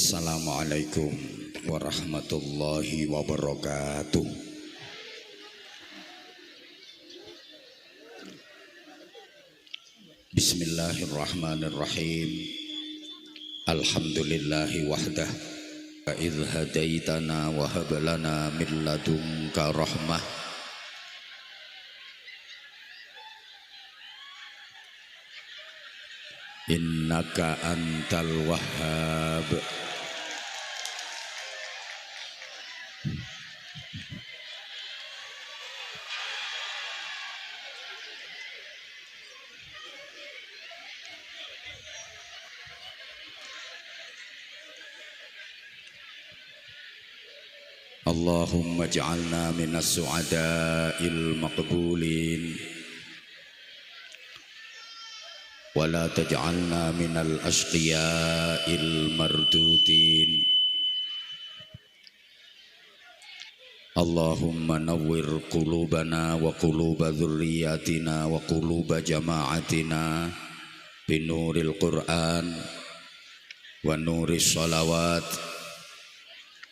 Assalamualaikum warahmatullahi wabarakatuh. Bismillahirrahmanirrahim. Alhamdulillahi wahdah. Idh hadaitana wa hab lana min ladunka rahmah. Innaka antal wahhab. Allahumma ij'alna minas su'ada'il maqbulin wa la taj'alna minal ashqiya'il mardudin. Allahumma nawwir qulubana wa quluba dhurriyyatina wa quluba jama'atina binuril Qur'an wa nuris salawat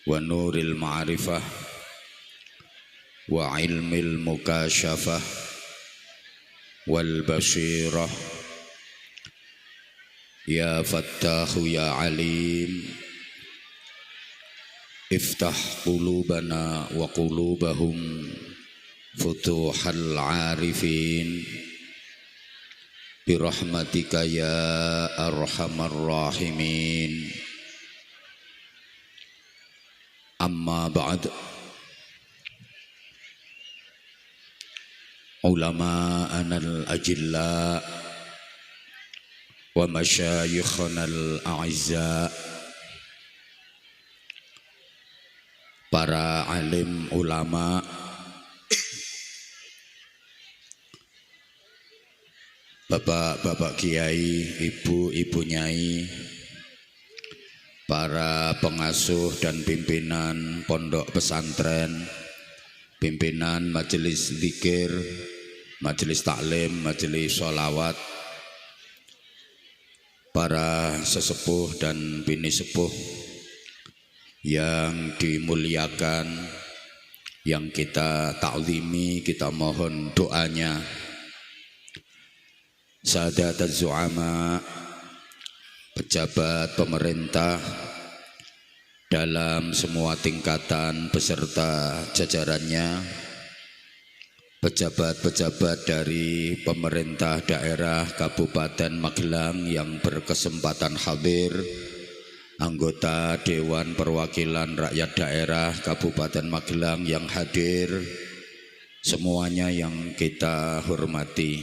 wa nuril ma'rifah wa ilmil mukashafah wal basirah. Ya Fattahu ya Alim, iftah qulubana wa qulubahum futuhal arifin birahmatika ya arhamar rahimin. Amma ba'd. Ulama'ana al-ajilla wa masyayikhana al-a'izza, para alim ulama, bapak-bapak kiai, ibu-ibu nyai, para pengasuh dan pimpinan pondok pesantren, pimpinan majelis zikir, majelis taklim, majelis sholawat, para sesepuh dan bini sepuh yang dimuliakan, yang kita ta'zimi, kita mohon doanya. Sahadat az-zu'ama, pejabat pemerintah dalam semua tingkatan beserta jajarannya, pejabat-pejabat dari pemerintah daerah Kabupaten Magelang yang berkesempatan hadir, anggota Dewan Perwakilan Rakyat Daerah Kabupaten Magelang yang hadir, semuanya yang kita hormati.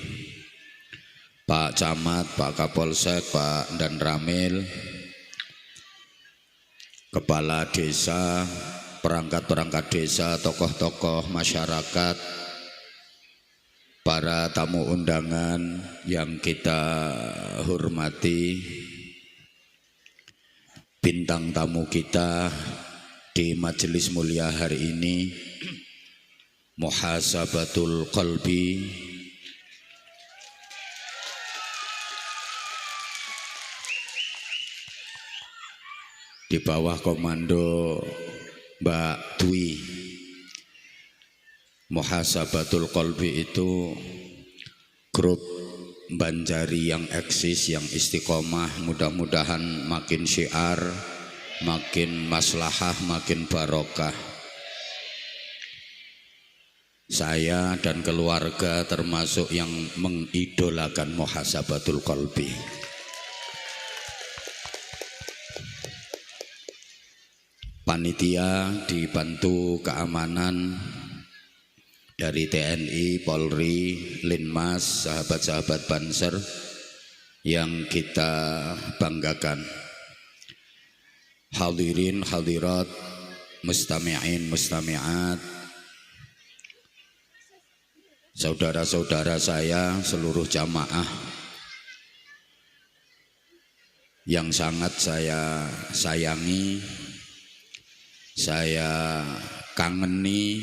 Pak Camat, Pak Kapolsek, Pak Dan Ramil, Kepala Desa, perangkat-perangkat desa, tokoh-tokoh masyarakat, para tamu undangan yang kita hormati, bintang tamu kita di majelis mulia hari ini, muhasabatul qalbi, di bawah komando Mbak Dwi. Muhasabatul Qalbi itu grup Banjari yang eksis, yang istiqomah, mudah-mudahan makin syiar, makin maslahah, makin barokah. Saya dan keluarga termasuk yang mengidolakan Muhasabatul Qalbi. Panitia dibantu keamanan dari TNI, Polri, Linmas, sahabat-sahabat Banser yang kita banggakan. Hadirin, hadirat, mustami'in, mustami'at, saudara-saudara saya, seluruh jamaah yang sangat saya sayangi, saya kangeni,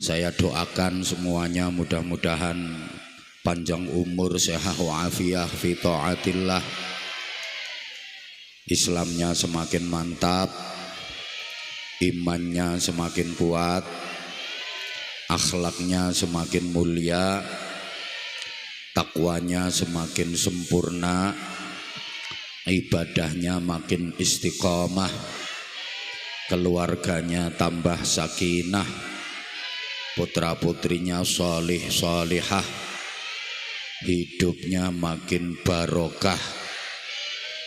saya doakan semuanya mudah-mudahan panjang panjang umur, sehat wa'afiyah fi ta'atillah, Islamnya semakin mantap, imannya semakin kuat, akhlaknya semakin mulia, takwanya semakin sempurna, ibadahnya makin istiqomah, keluarganya tambah sakinah, putra-putrinya sholih sholihah, hidupnya makin barokah.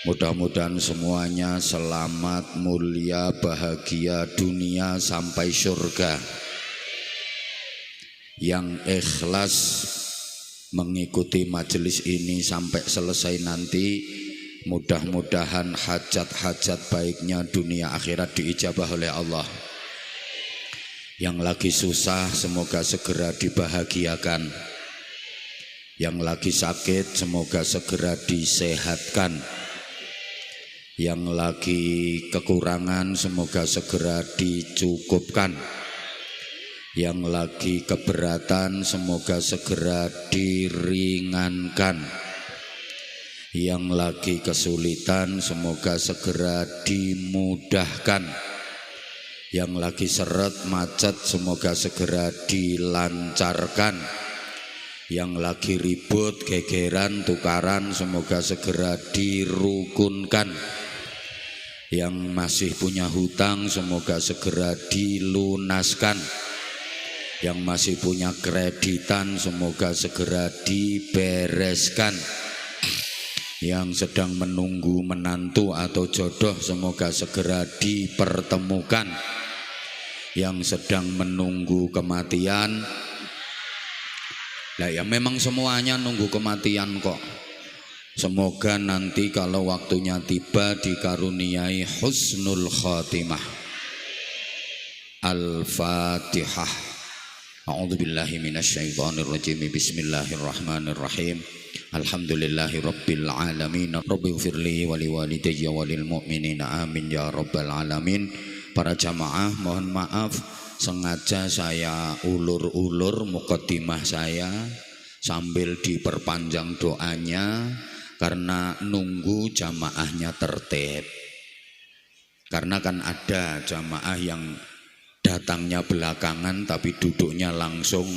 Mudah-mudahan semuanya selamat, mulia, bahagia dunia sampai surga. Yang ikhlas mengikuti majelis ini sampai selesai nanti, mudah-mudahan hajat-hajat baiknya dunia akhirat diijabah oleh Allah. Yang lagi susah semoga segera dibahagiakan. Yang lagi sakit semoga segera disehatkan. Yang lagi kekurangan semoga segera dicukupkan. Yang lagi keberatan semoga segera diringankan. Yang lagi kesulitan semoga segera dimudahkan. Yang lagi seret macet semoga segera dilancarkan. Yang lagi ribut, gegeran, tukaran semoga segera dirukunkan. Yang masih punya hutang semoga segera dilunaskan. Yang masih punya kreditan semoga segera dibereskan. Yang sedang menunggu menantu atau jodoh semoga segera dipertemukan. Yang sedang menunggu kematian, lah ya memang semuanya nunggu kematian kok. Semoga nanti kalau waktunya tiba dikaruniai husnul khatimah. Al-Fatihah. A'udzubillahi minasyaitonirrajim. Bismillahirrahmanirrahim. Alhamdulillahi rabbil alamin. Rabbighfirli wa liwalidayya wa lil mu'minina amin ya rabbal alamin. Para jamaah mohon maaf sengaja saya ulur-ulur muqaddimah saya sambil diperpanjang doanya karena nunggu jamaahnya tertib. Karena kan ada jamaah yang datangnya belakangan tapi duduknya langsung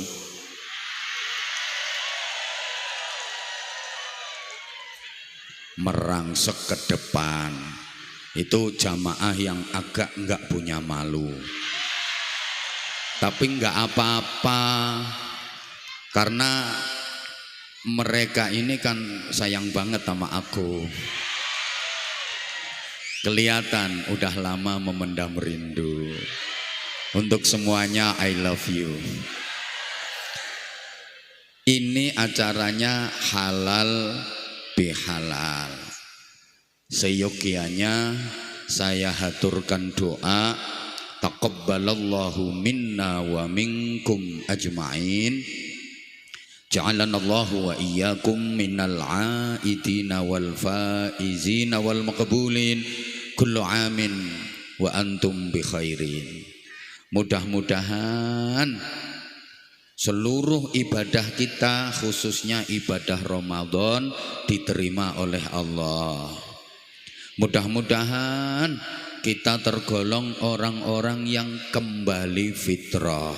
merangsek ke depan. Itu jamaah yang agak enggak punya malu. Tapi enggak apa-apa, karena mereka ini kan sayang banget sama aku. Kelihatan udah lama memendam rindu. Untuk semuanya I love you. Ini acaranya halal bihalal. Seyogianya saya haturkan doa, taqabbalallahu minna wa minkum ajma'in. Ja'alanallahu wa iyyakum minal aidina wal faizina wal maqbulin. Kullu amin wa antum bi khairin. Mudah-mudahan seluruh ibadah kita, khususnya ibadah Ramadan, diterima oleh Allah. Mudah-mudahan kita tergolong orang-orang yang kembali fitrah.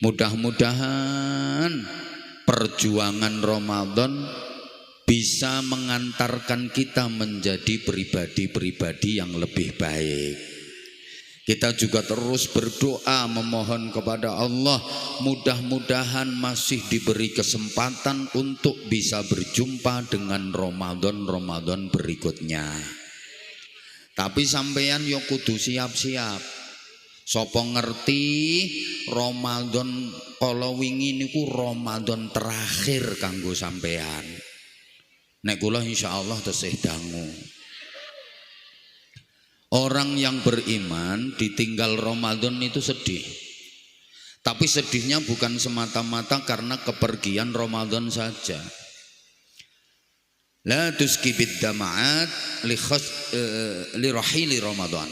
Mudah-mudahan perjuangan Ramadan bisa mengantarkan kita menjadi pribadi-pribadi yang lebih baik. Kita juga terus berdoa memohon kepada Allah, mudah-mudahan masih diberi kesempatan untuk bisa berjumpa dengan Ramadan berikutnya. Tapi sampeyan yo kudu siap-siap. Sopo ngerti Ramadan kala wingi niku Ramadan terakhir kanggo sampeyan. Nek kula insyaallah tesih dangu. Orang yang beriman ditinggal Ramadan itu sedih. Tapi sedihnya bukan semata-mata karena kepergian Ramadan saja. La tuskibid dama'at li rahili Ramadan.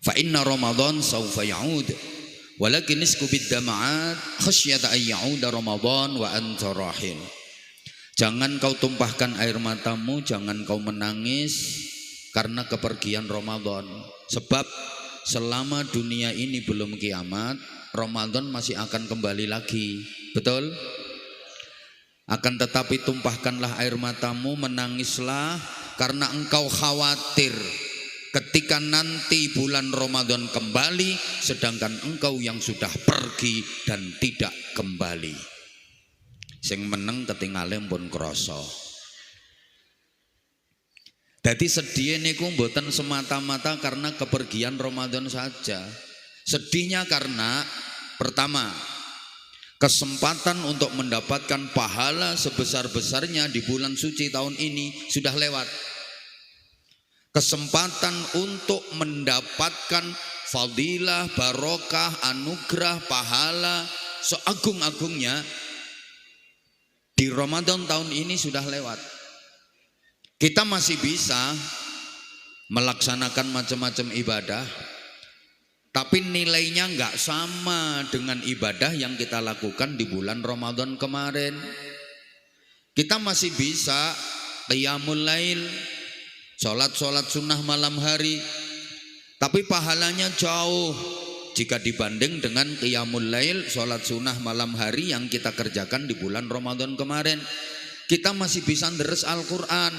Fa inna Ramadan sawfa ya'ud. Walakin iskubid dama'at khasyata an ya'uda Ramadan wa anta rahil. Jangan kau tumpahkan air matamu, jangan kau menangis karena kepergian Ramadan. Sebab selama dunia ini belum kiamat, Ramadan masih akan kembali lagi. Betul? Akan tetapi tumpahkanlah air matamu, menangislah karena engkau khawatir ketika nanti bulan Ramadan kembali, sedangkan engkau yang sudah pergi dan tidak kembali. Sing meneng ketinggalan pun kroso. Jadi sedih niku mboten semata-mata karena kepergian Ramadan saja. Sedihnya karena pertama, kesempatan untuk mendapatkan pahala sebesar-besarnya di bulan suci tahun ini sudah lewat. Kesempatan untuk mendapatkan fadilah, barokah, anugerah, pahala seagung-agungnya di Ramadan tahun ini sudah lewat. Kita masih bisa melaksanakan macam-macam ibadah, tapi nilainya nggak sama dengan ibadah yang kita lakukan di bulan Ramadan kemarin. Kita masih bisa qiyamul lail, sholat sunnah malam hari, tapi pahalanya jauh jika dibanding dengan qiyamul lail, sholat sunnah malam hari yang kita kerjakan di bulan Ramadan kemarin. Kita masih bisa deres Al-Quran,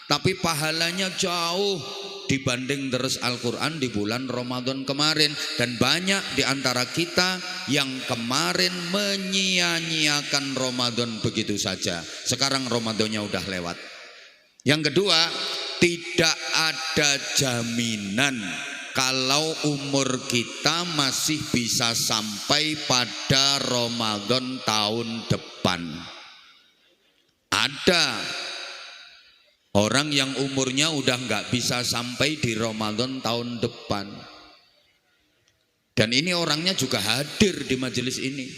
tapi pahalanya jauh dibanding deres Al-Quran di bulan Ramadan kemarin. Dan banyak di antara kita yang kemarin menyia-nyiakan Ramadan begitu saja. Sekarang Ramadannya udah lewat. Yang kedua, tidak ada jaminan kalau umur kita masih bisa sampai pada Ramadan tahun depan. Ada orang yang umurnya udah nggak bisa sampai di Ramadan tahun depan. Dan ini orangnya juga hadir di majelis ini.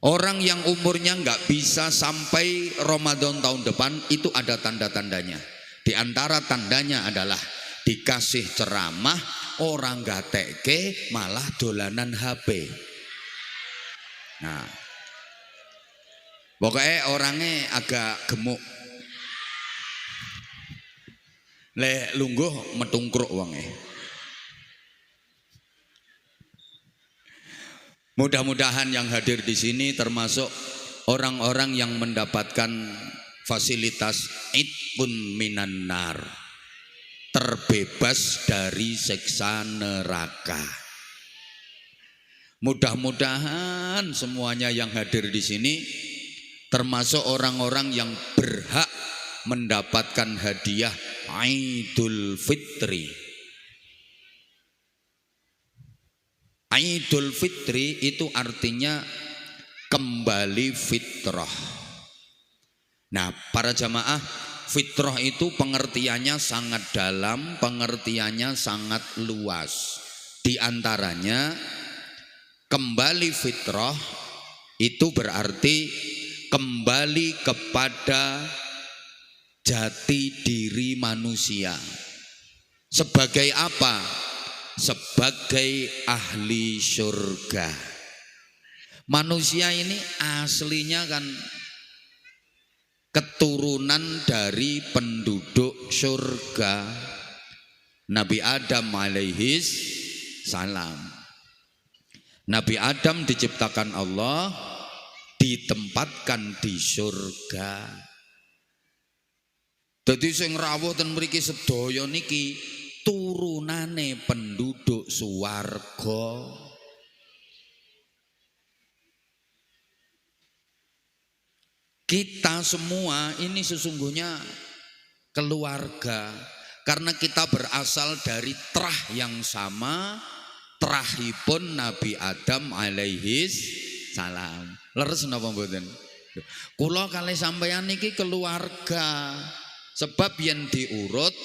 Orang yang umurnya nggak bisa sampai Ramadan tahun depan itu ada tanda-tandanya. Di antara tandanya adalah dikasih ceramah, orang gateke malah dolanan HP. Nah, pokoknya orangnya agak gemuk. Le lungguh metungkruk wonge. Mudah-mudahan yang hadir di sini termasuk orang-orang yang mendapatkan fasilitas itqun minan nar, terbebas dari siksa neraka. Mudah-mudahan semuanya yang hadir di sini termasuk orang-orang yang berhak mendapatkan hadiah Idul Fitri. Idul Fitri itu artinya kembali fitrah. Nah, para jamaah, fitrah itu pengertiannya sangat dalam, pengertiannya sangat luas. Di antaranya kembali fitrah itu berarti kembali kepada jati diri manusia. Sebagai apa? Sebagai ahli surga. Manusia ini aslinya kan keturunan dari penduduk surga, Nabi Adam alaihis salam. Nabi Adam diciptakan Allah, ditempatkan di surga. Dadi sing rawuh ten mriki sedaya niki turunane penduduk swarga. Kita semua ini sesungguhnya keluarga, karena kita berasal dari trah yang sama, trahipun Nabi Adam alaihis salam. Leres napa mboten? Kula kalih sampeyan niki keluarga. Sebab yang diurut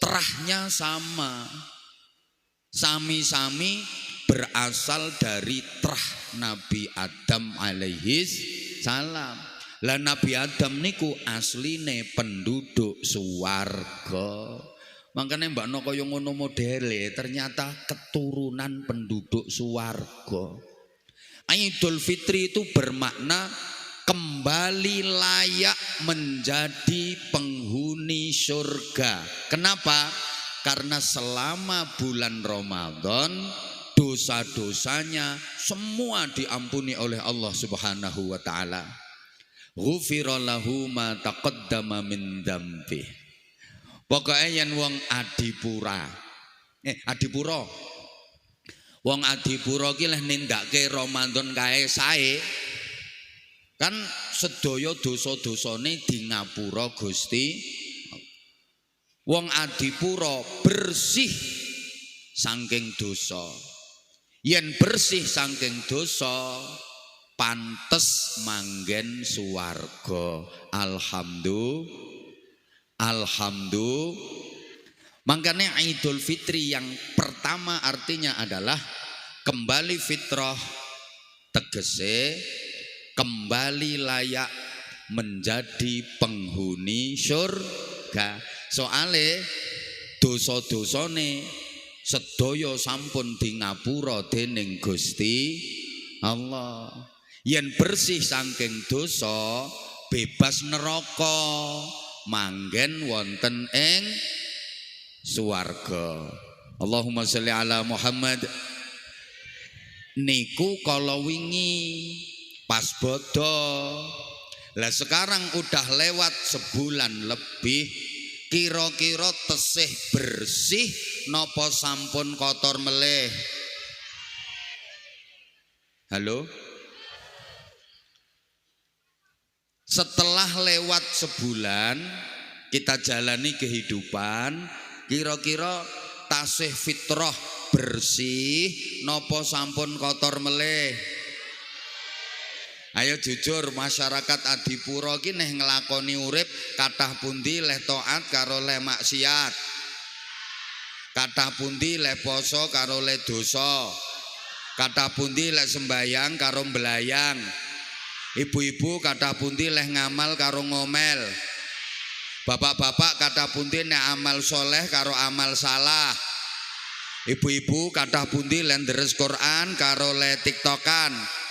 trahnya sama. Sami-sami berasal dari trah Nabi Adam alaihis salam. Lah Nabi Adam niku asline penduduk swarga. Makanya Mbak No kaya ngono modele, ternyata keturunan penduduk swarga. Idul Fitri itu bermakna kembali layak menjadi penghuni surga. Kenapa? Karena selama bulan Ramadan dosa-dosanya semua diampuni oleh Allah Subhanahu wa taala. Ghufira lahu ma taqaddama min dzambi. Pokoke yen wong adipura. Adipura. Wong adipura ki leh nindakake Ramadan kae sae. Kan sedaya dosa-dosane di ngapura Gusti. Wong adipura bersih saking dosa. Yen bersih saking dosa, pantes manggen suwarga. Alhamdulillah. Makanya Idul Fitri yang pertama artinya adalah kembali fitrah, tegese kembali layak menjadi penghuni surga. Soale dosa-dosane sedaya sampun di ngapura dening Gusti Allah. Yen bersih saking dosa, bebas neraka, manggen wonten ing swarga. Allahumma sholli ala Muhammad. Niku kala wingi pas bodo. Lah sekarang udah lewat sebulan lebih, kira-kira tesih bersih napa sampun kotor meleh? Halo? Setelah lewat sebulan kita jalani kehidupan, kira-kira tasih fitrah bersih napa sampun kotor meleh? Ayo jujur, masyarakat Adipura ki neh nglakoni urip kathah pundi leh taat karo leh maksiat, kathah pundi leh poso karo leh dosa, kathah pundi leh sembayang karo mbelayang, ibu-ibu kathah pundi leh ngamal karo ngomel, bapak-bapak kathah pundi nek amal soleh karo amal salah, ibu-ibu kathah pundi leh deres Quran karo leh tiktokan.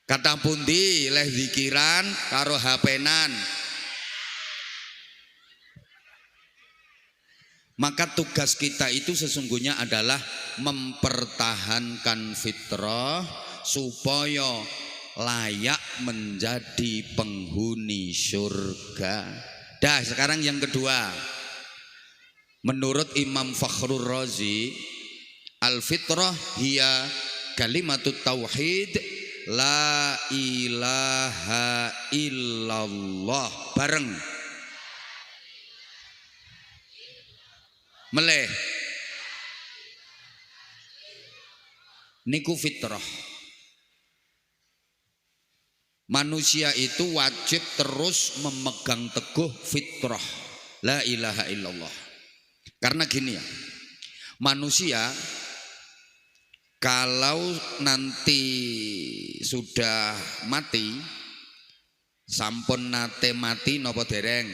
Kata pundi leh zikiran karo hapenan. Maka tugas kita itu sesungguhnya adalah mempertahankan fitrah supaya layak menjadi penghuni surga. Dah, sekarang yang kedua. Menurut Imam Fakhrur Razi, al-fitrah hiya kalimatut tauhid, la ilaha illallah. Bareng meleh niku fitrah. Manusia itu wajib terus memegang teguh fitrah la ilaha illallah. Karena gini ya, manusia kalau nanti sudah mati, sampun nate mati napa dereng?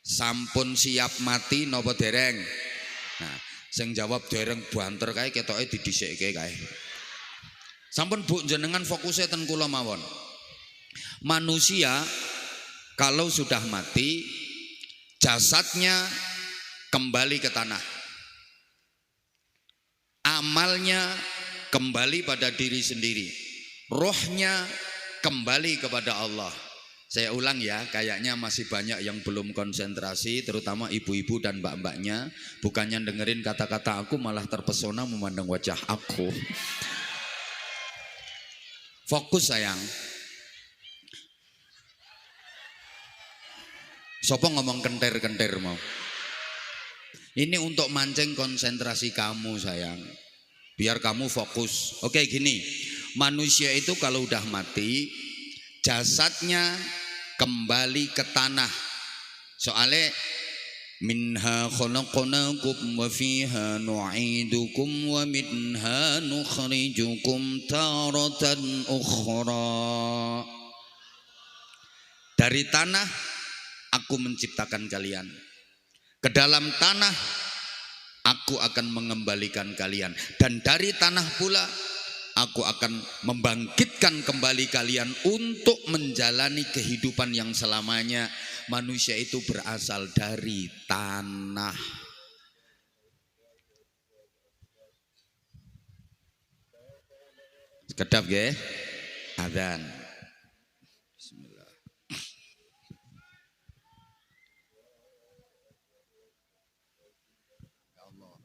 Sampun siap mati napa dereng? Nah, sing jawab dereng banter kae ketoke didhisikke kae. Sampun Bu jenengan fokusnya ten kula mawon. Manusia kalau sudah mati, jasadnya kembali ke tanah. Amalnya kembali pada diri sendiri, rohnya kembali kepada Allah. Saya ulang ya, kayaknya masih banyak yang belum konsentrasi, terutama ibu-ibu dan mbak-mbaknya. Bukannya dengerin kata-kata aku, malah terpesona memandang wajah aku. Fokus sayang. Sopo ngomong kenter-kenter mau? Ini untuk mancing konsentrasi kamu sayang, biar kamu fokus. Oke gini, manusia itu kalau udah mati, jasadnya kembali ke tanah. Soalnya minha khalaqnakum wa fiha nu'idukum wa minha nukhrijukum taratan ukhra. Dari tanah aku menciptakan kalian. Ke dalam tanah aku akan mengembalikan kalian, dan dari tanah pula aku akan membangkitkan kembali kalian untuk menjalani kehidupan yang selamanya. Manusia itu berasal dari tanah. Kedap nggih? Adzan. Bismillah. Ya Allah.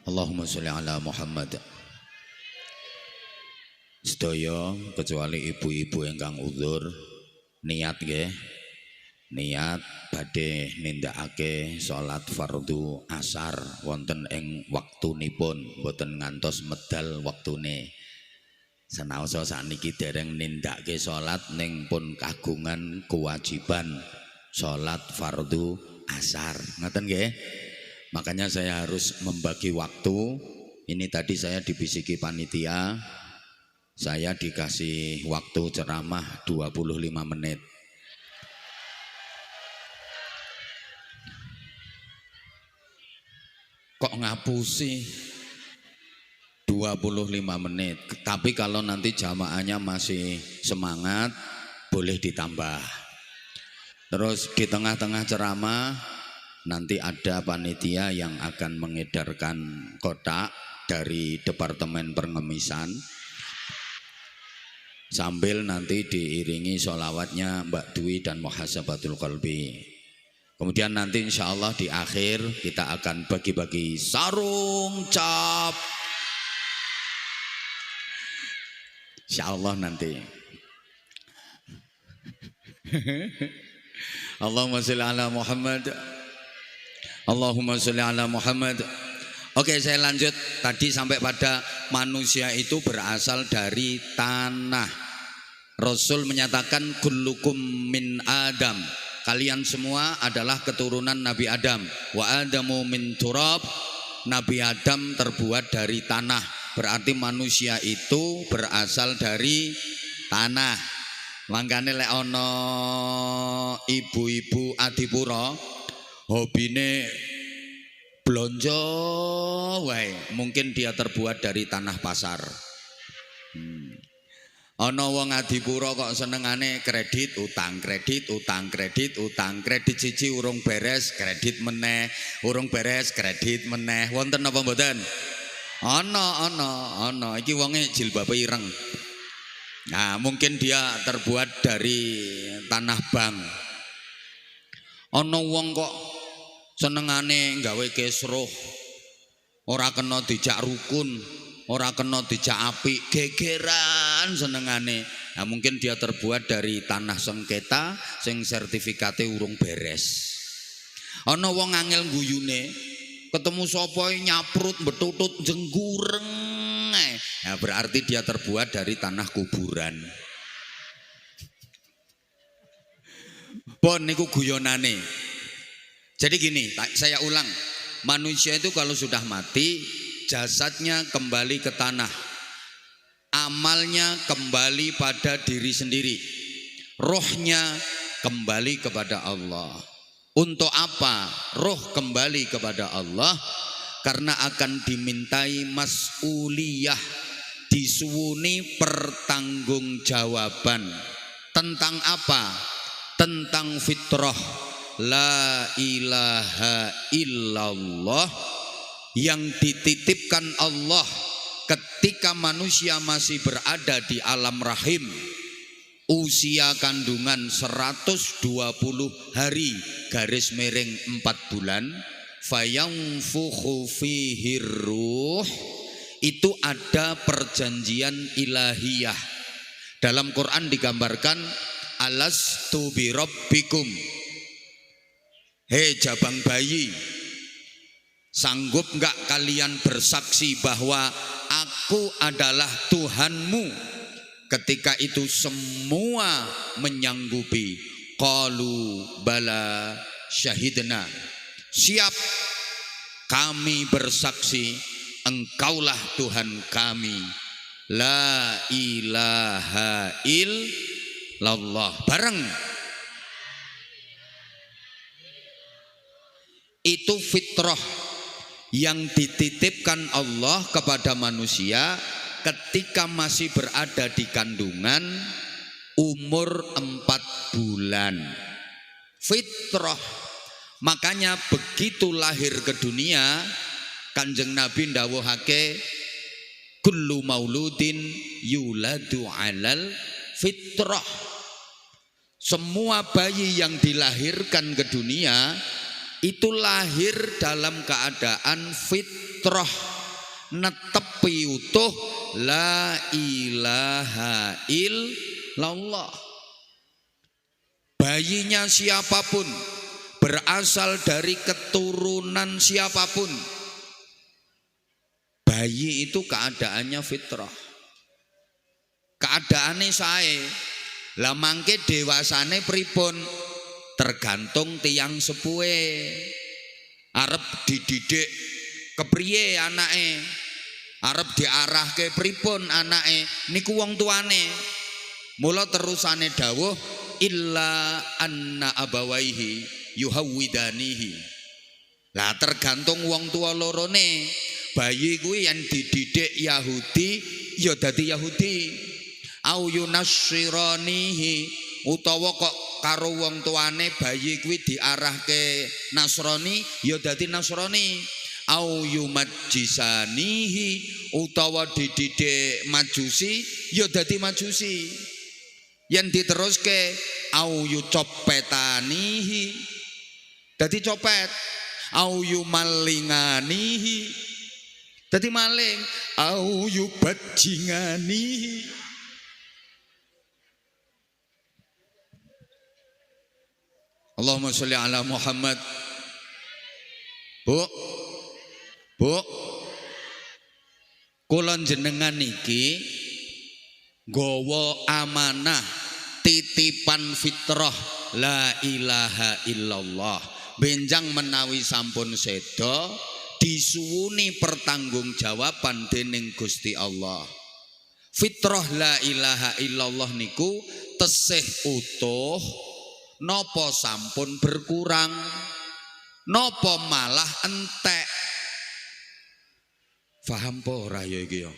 Allahumma sholli ala Muhammad. Sedaya kecuali ibu-ibu ingkang uzur niat nggih. Niat badhe nindakake salat fardu asar wonten ing waktunipun, boten ngantos medal waktune. Senaosa sakniki dereng nindakake salat ning pun kagungan kewajiban salat fardu asar. Ngoten nggih. Makanya saya harus membagi waktu Ini tadi saya dibisiki panitia, saya dikasih waktu ceramah 25 menit. Kok ngapusi 25 menit. Tapi kalau nanti jamaahnya masih semangat, boleh ditambah. Terus di tengah-tengah ceramah nanti ada panitia yang akan mengedarkan kotak dari Departemen Pengemisan, sambil nanti diiringi sholawatnya Mbak Dwi dan Muhasabatul Qalbi. Kemudian nanti insya Allah di akhir kita akan bagi-bagi sarung cap. Insya Allah nanti. Allahumma sholli ala Muhammad. Allahumma sholli ala Muhammad. Oke, saya lanjut. Tadi sampai pada manusia itu berasal dari tanah. Rasul menyatakan kullukum min Adam. Kalian semua adalah keturunan Nabi Adam. Wa Adamu min turab. Nabi Adam terbuat dari tanah. Berarti manusia itu berasal dari tanah. Mangkane lek ana ibu-ibu Adipura hobine blonjo wae, mungkin dia terbuat dari tanah pasar. Ana wong Adipura kok senengane kredit utang, kredit utang, kredit utang, kredit siji urung beres, kredit meneh, urung beres, kredit meneh. Wonten apa mboten? Ana. Iki wonge jilbabe ireng. Nah, mungkin dia terbuat dari tanah bank. Ana wong kok senengane gawe kesruh, ora kena dijak rukun, ora kena dijak apik, gegeran senengane. Nah, mungkin dia terbuat dari tanah sengketa sing sertifikate urung beres. Ana wong angel guyune, ketemu sapa nyaprut betutut jenggureng. Nah, berarti dia terbuat dari tanah kuburan. Pon niku guyonane. Jadi gini, saya ulang. Manusia itu kalau sudah mati, jasadnya kembali ke tanah. Amalnya kembali pada diri sendiri. Rohnya kembali kepada Allah. Untuk apa roh kembali kepada Allah? Karena akan dimintai mas'uliyah, disuwuni pertanggungjawaban. Tentang apa? Tentang fitrah. La ilaha illallah yang dititipkan Allah ketika manusia masih berada di alam rahim. Usia kandungan 120 hari garis miring 4 bulan. Fayanfukhu fihi ruh, itu ada perjanjian ilahiyah. Dalam Quran digambarkan alastu birabbikum. Hei jabang bayi, sanggup enggak kalian bersaksi bahwa aku adalah Tuhanmu? Ketika itu semua menyanggupi. Qalu bala syahidna. Siap, kami bersaksi engkaulah Tuhan kami. La ilaha illallah. Bareng. Itu fitrah yang dititipkan Allah kepada manusia ketika masih berada di kandungan umur 4 bulan. Fitrah. Makanya begitu lahir ke dunia, Kanjeng Nabi ndawuhake kullu mauludin yuladu alal fitrah. Semua bayi yang dilahirkan ke dunia itu lahir dalam keadaan fitrah, netepi utuh la ilaha illallah. Bayinya siapapun, berasal dari keturunan siapapun, bayi itu keadaannya fitrah, keadaannya sae. Lah mangke dewasane pripun? Tergantung tiang sepuhe arep dididik kepriye anake. arep diarahke pripun anake niku wong tuane. Mula terusane dawuh illa anna abawaihi yuhawwidanihi. Lah tergantung wong tua lorone. Bayi kuwi yang dididik Yahudi ya dadi Yahudi. Au yunasyiranihi utawa kok karo wong tuane bayi kuwi diarahke Nasrani ya dadi Nasrani. Au yumajjisanihi utawa dididik Majusi ya dadi Majusi. Yang diteruske au yucopetanihi dadi copet. Au yumalinganihi dadi maling. Au yubajinganihi. Allahumma sholli ala Muhammad. Bu, kula jenengan iki nggawa amanah titipan fitrah la ilaha illallah. Benjang menawi sampun seda disuwuni pertanggungjawaban dening Gusti Allah. Fitrah la ilaha illallah niku tesih utuh napa sampun berkurang napa malah entek. Faham po ora ya iki ya?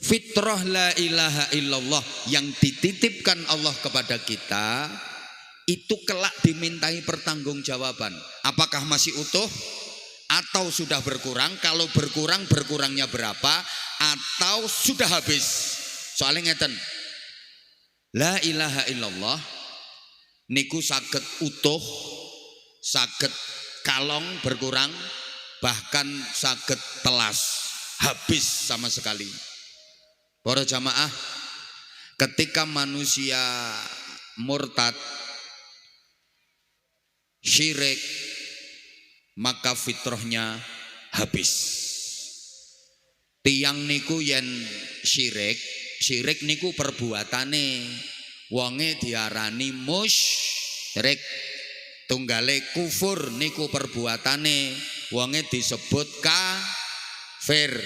Fitrah la ilaha illallah yang dititipkan Allah kepada kita itu kelak dimintai pertanggungjawaban. Apakah masih utuh atau sudah berkurang? Kalau berkurang, berkurangnya berapa? Atau sudah habis? Soalnya ngeten, la ilaha illallah niku saged utuh, saged kalong berkurang, bahkan saged telas habis sama sekali. Para jamaah, ketika manusia murtad syirik maka fitrahnya habis. Tiang niku yen syirik niku perbuatane wonge diarani musyrik. Tunggale kufur niku perbuatane wonge disebut kafir.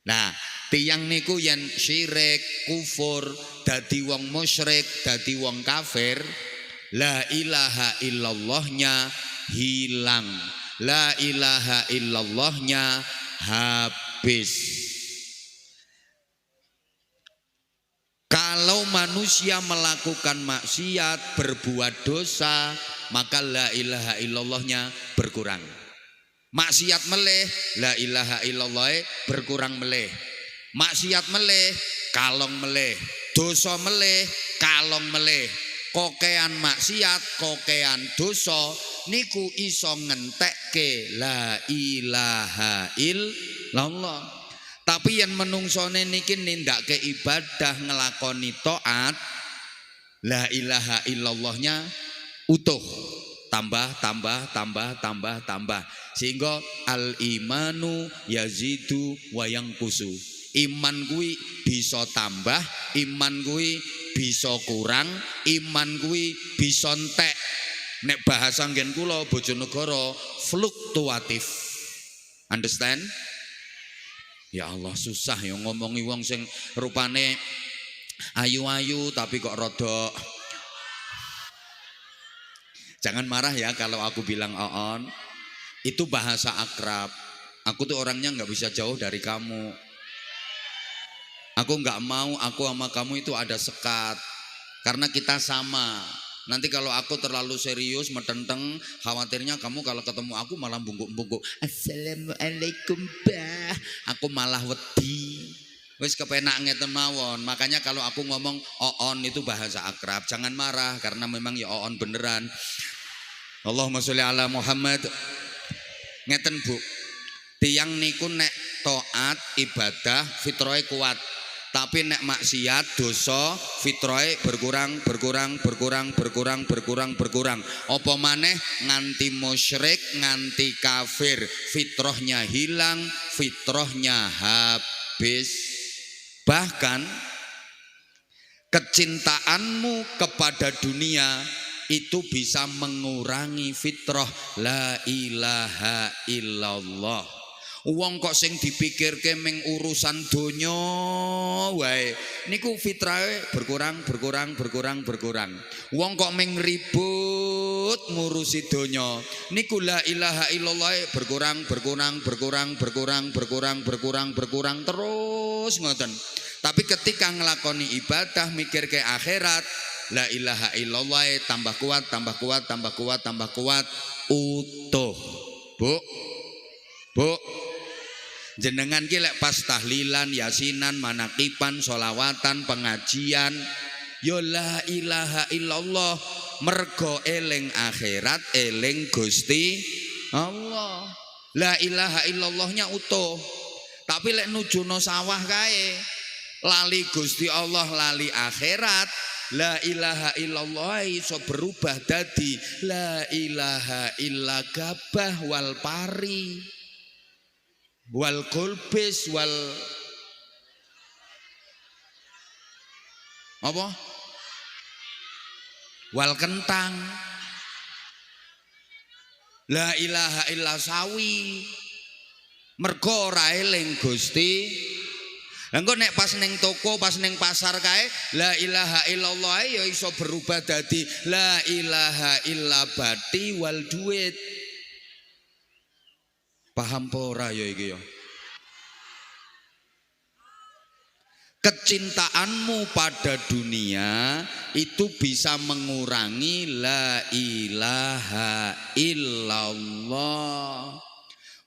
Nah, tiang niku yen syirik, kufur, dadi wong musyrik, dadi wong kafir, la ilaha illallahnya hilang, la ilaha illallahnya habis. Kalau manusia melakukan maksiat, berbuat dosa, maka la ilaha illallahnya berkurang. Maksiat meleh, la ilaha illallah berkurang meleh. Maksiat meleh, kalong meleh. Dosa meleh, kalong meleh. Kokean maksiat, kokean dosa niku iso ngentekke la ilaha illallah. Tapi yang menungsone niki nindakke ibadah ngelakoni taat, la ilaha illallahnya utuh. Tambah sehingga al imanu yazidu wa yanqusu. Iman kuwi bisa tambah, iman kuwi bisa kurang, iman kuwi bisa entek. Nek bahasa nggen kula Bojonegoro fluktuatif. Understand? Ya Allah, susah ya ngomongi wong sing rupane ayu-ayu tapi kok rodok. Jangan marah ya kalau aku bilang oon. Itu bahasa akrab. Aku tuh orangnya nggak bisa jauh dari kamu. Aku nggak mau aku sama kamu itu ada sekat. Karena kita sama. Nanti kalau aku terlalu serius, metenteng, khawatirnya kamu kalau ketemu aku malah bungkuk-bungkuk. Assalamualaikum bah. Aku malah wedi. Wis kepenak ngeten mawon. Makanya kalau aku ngomong oon itu bahasa akrab. Jangan marah karena memang ya oon beneran. Allahumma sholli ala Muhammad. Ngeten Bu. Tiang niku nek taat ibadah fitrahe kuat. Tapi nek maksiat dosa fitrahe berkurang. Apa maneh nganti musyrik, nganti kafir, fitrahnya hilang, fitrahnya habis. Bahkan kecintaanmu kepada dunia itu bisa mengurangi fitrah la ilaha illallah. Wong kok sing dipikirke meng urusan donya wae niku fitrahe berkurang. Wong kok meng ribut ngurusi donya niku la ilaha illallah berkurang terus ngoten. Tapi ketika nglakoni ibadah mikirke akhirat, la ilaha illallah tambah kuat utuh. Bu jenengan ki lek pas tahlilan, yasinan, manakipan, sholawatan, pengajian, ya la ilaha illallah mergo eling akhirat, eling Gusti Allah. La ilaha illallahnya utuh. Tapi lek nujuno sawah kae, lali Gusti Allah, lali akhirat, la ilaha illallah iso berubah dadi la ilaha illa gabah wal pari wal kulbis wal apa? Wal kentang. La ilaha illa sawi. Mergo ora eling Gusti. Engko nek pas ning toko, pas ning pasar kae, la ilaha illallah ya iso berubah dadi la ilaha illa bati wal duit. Paham apa ora ya iki ya? Kecintaanmu pada dunia itu bisa mengurangi la ilaha illallah.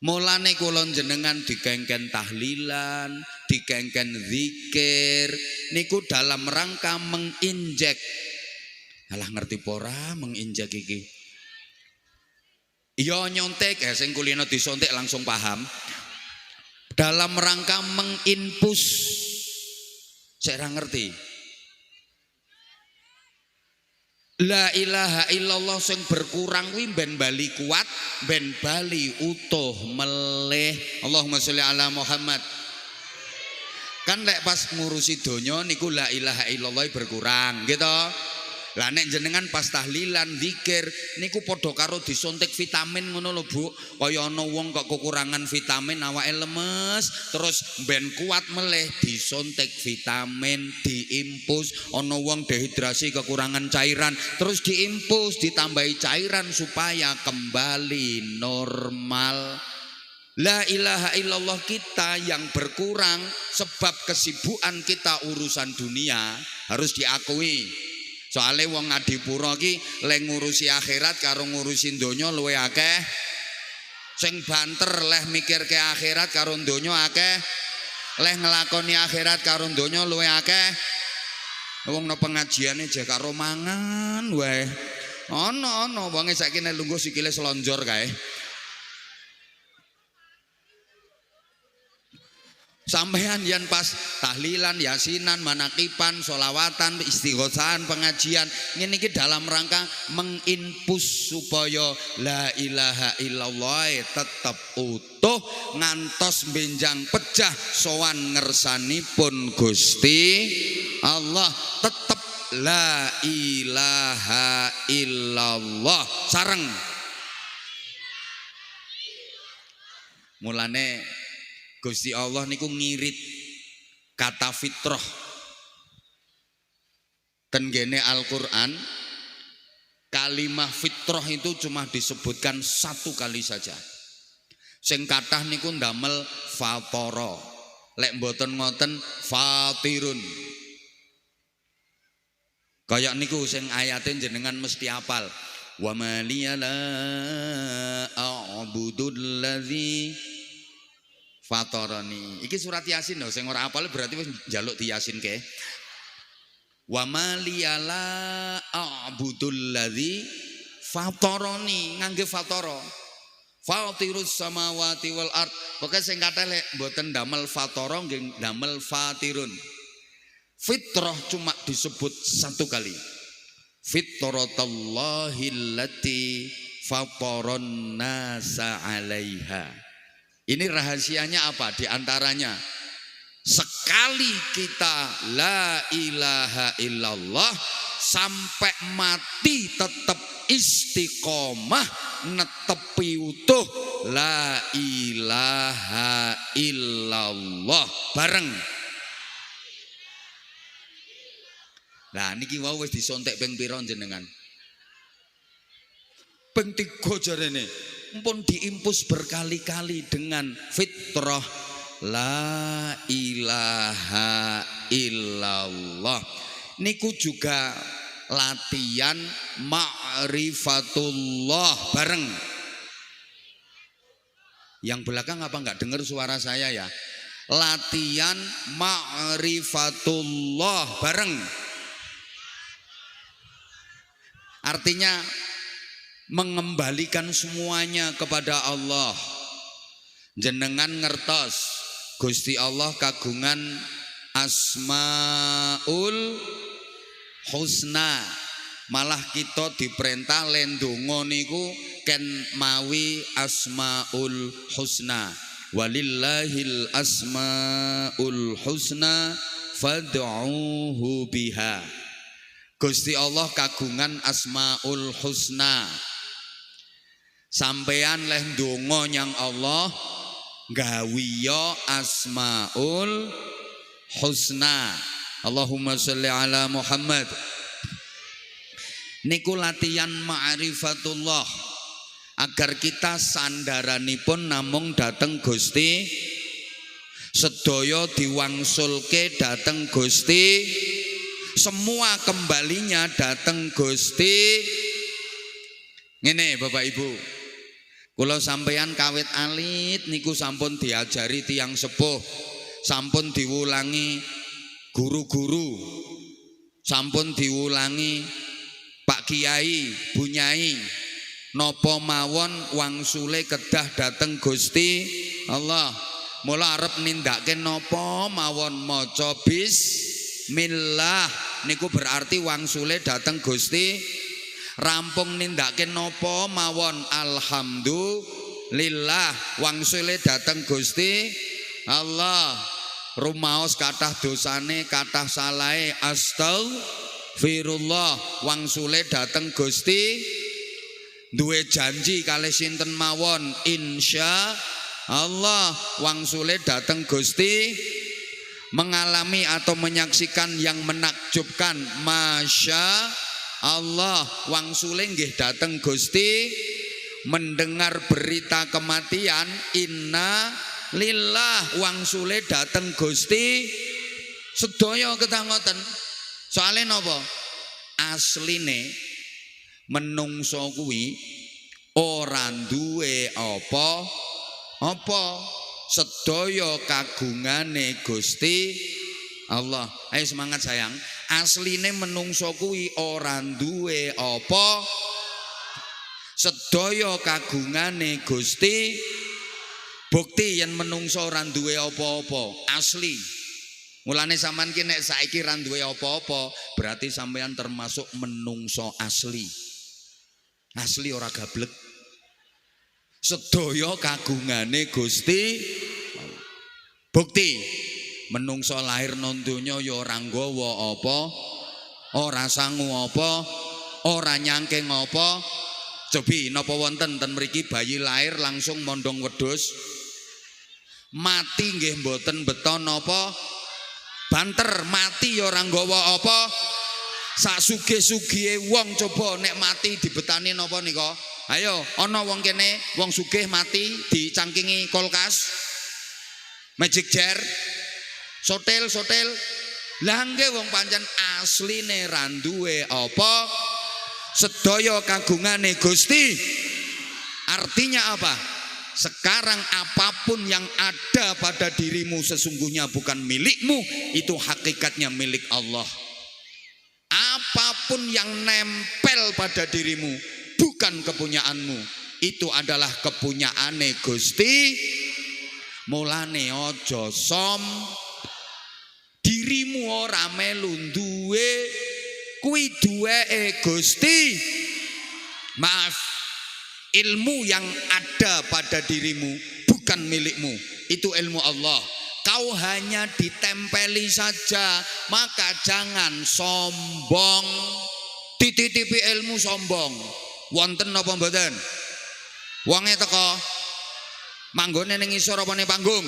Mulane kula jenengan digengken tahlilan, digengken zikir niku dalam rangka menginjek. Alah ngerti pora menginjek iki. Iya nyontek ya sing kulino disontek langsung paham. Dalam rangka menginpus. Saya ngerti. La ilaha illallah sing berkurang kuwi ben bali kuat, ben bali utuh meleh. Allahumma sholli ala Muhammad. Kan lek pas ngurusi donya niku la ilaha illallah berkurang gitu. Lah nek jenengan pas tahlilan zikir niku padha karo disuntik vitamin ngono lho Bu. Kaya ana wong kok kekurangan vitamin awake lemes, terus ben kuat meleh disuntik vitamin, diimpus. Ana wong dehidrasi kekurangan cairan, terus diimpus, ditambahi cairan supaya kembali normal. La ilaha illallah kita yang berkurang sebab kesibukan kita urusan dunia harus diakui. Soale wong ngadipura ki lek ngurusi akhirat karo ngurusi donya luwe akeh. Sing banter leh mikirke akhirat karo donya akeh. Leh nglakoni akhirat karo donya luwe akeh. Wong no pengajiane jek karo mangan wae. Ana wonge saiki nek lungguh sikile selonjor kae. Sampean yang pas tahlilan, yasinan, manakipan, sholawatan, istighosahan, pengajian ini dalam rangka menginpus supaya la ilaha illallah tetap utuh ngantos benjang pecah sowan ngersanipun Gusti Allah tetap la ilaha illallah sareng. Mulane Gusti Allah niku ngirit kata fitrah tenggene Al-Quran. Kalimah fitrah itu cuma disebutkan satu kali saja. Sing kathah niku ndamel fatara. Lek mboten ngoten fatirun. Kayak niku sing ayate jenengan mesti hafal. Wa ma liyala a'budul ladzi fatarani. Iki surat Yasin lho, sing ora apal berarti wis njaluk di Yasin ke. Wa maliyala a'budul ladzi fatarani, ngangge fatara. Fatirus samawati wal ard. Pokoke sing kathah lek mboten damel fatara nggih damel fatirun. Fitrah cuma disebut satu kali. Fitratallahi allati fataran nasa 'alaiha. Ini rahasianya apa? Di antaranya sekali kita la ilaha illallah sampai mati tetap istiqomah netepi utuh la ilaha illallah bareng. Nah niki wau wis disontek ping pira jenengan? Ping 3 jarene. Mumpun diimpus berkali-kali dengan fitrah la ilaha illallah. Niku juga latihan ma'rifatullah bareng. Yang belakang apa enggak dengar suara saya ya? Latihan ma'rifatullah bareng. Artinya mengembalikan semuanya kepada Allah. Jenengan ngertos Gusti Allah kagungan Asmaul Husna. Malah kita diperintah lendonga niku ken mawi Asmaul Husna. Walillahil asmaul husna fad'uhu biha. Gusti Allah kagungan Asmaul Husna. Sampean leh ndonga nyang Allah gawiya Asmaul Husna. Allahumma sholli ala Muhammad. Niku latihan ma'rifatullah agar kita sandaranipun namung dateng Gusti, sedaya diwangsulke dateng Gusti, semua kembalinya dateng Gusti. Ngene Bapak Ibu, kula sampeyan kawit alit niku sampun diajari tiyang sepuh, sampun diwulangi guru-guru, sampun diwulangi Pak Kiai, Bu Nyai, napa mawon wangsule kedah dateng Gusti Allah. Mula arep nindakake napa mawon maca bismillah niku berarti wangsule dateng Gusti. Rampung nindakake napa mawon alhamdulillah wangsule dateng Gusti Allah. Rumaos kathah dosane kathah salahe astagfirullah wangsule dateng Gusti. Duwe janji kalih sinten mawon insya Allah wangsule dateng Gusti. Mengalami atau menyaksikan yang menakjubkan masya Allah wangsule nggih dateng Gusti. Mendengar berita kematian inna lillah wangsule dateng Gusti. Sedaya ketangoten. Soale napa? Asline menungso kuwi ora duwe apa-apa. Sedaya kagungane Gusti Allah. Ayo semangat sayang. Asline menungso kuwi ora duwe apa. Sedaya kagungane Gusti. Bukti yen menungso ora duwe apa-apa, asli. Mulane sampean ki nek saiki ora duwe apa-apa, berarti sampean termasuk menungso asli. Asli ora gablek. Sedaya kagungane Gusti. Bukti menungso lahir nang donya ya ora nggawa apa, ora sangu apa, ora nyangking apa. Cobi napa wonten ten mriki bayi lahir langsung mondong wedhus. Mati nggih mboten beton napa banter, mati ya ora nggawa apa. Sak sugih-sugihe wong coba nek mati dibetani napa nika? Ayo ana wong kene wong sugih mati dicangkingi kulkas, magic jar, sotel. Lah nggih wong pancen asline ra duwe apa. Sedaya kagungane Gusti. Artinya apa? Sekarang apapun yang ada pada dirimu sesungguhnya bukan milikmu, itu hakikatnya milik Allah. Apapun yang nempel pada dirimu bukan kepunyaanmu, itu adalah kepunyaane Gusti. Mulane aja dirimu ora melu duwe, kuwi duweke Gusti. Maaf, ilmu yang ada pada dirimu bukan milikmu, itu ilmu Allah. Kau hanya ditempeli saja, maka jangan sombong. Dititipi ilmu sombong. Wonten napa mboten? Wonge teko. Manggone ning ngisor apa ning panggung?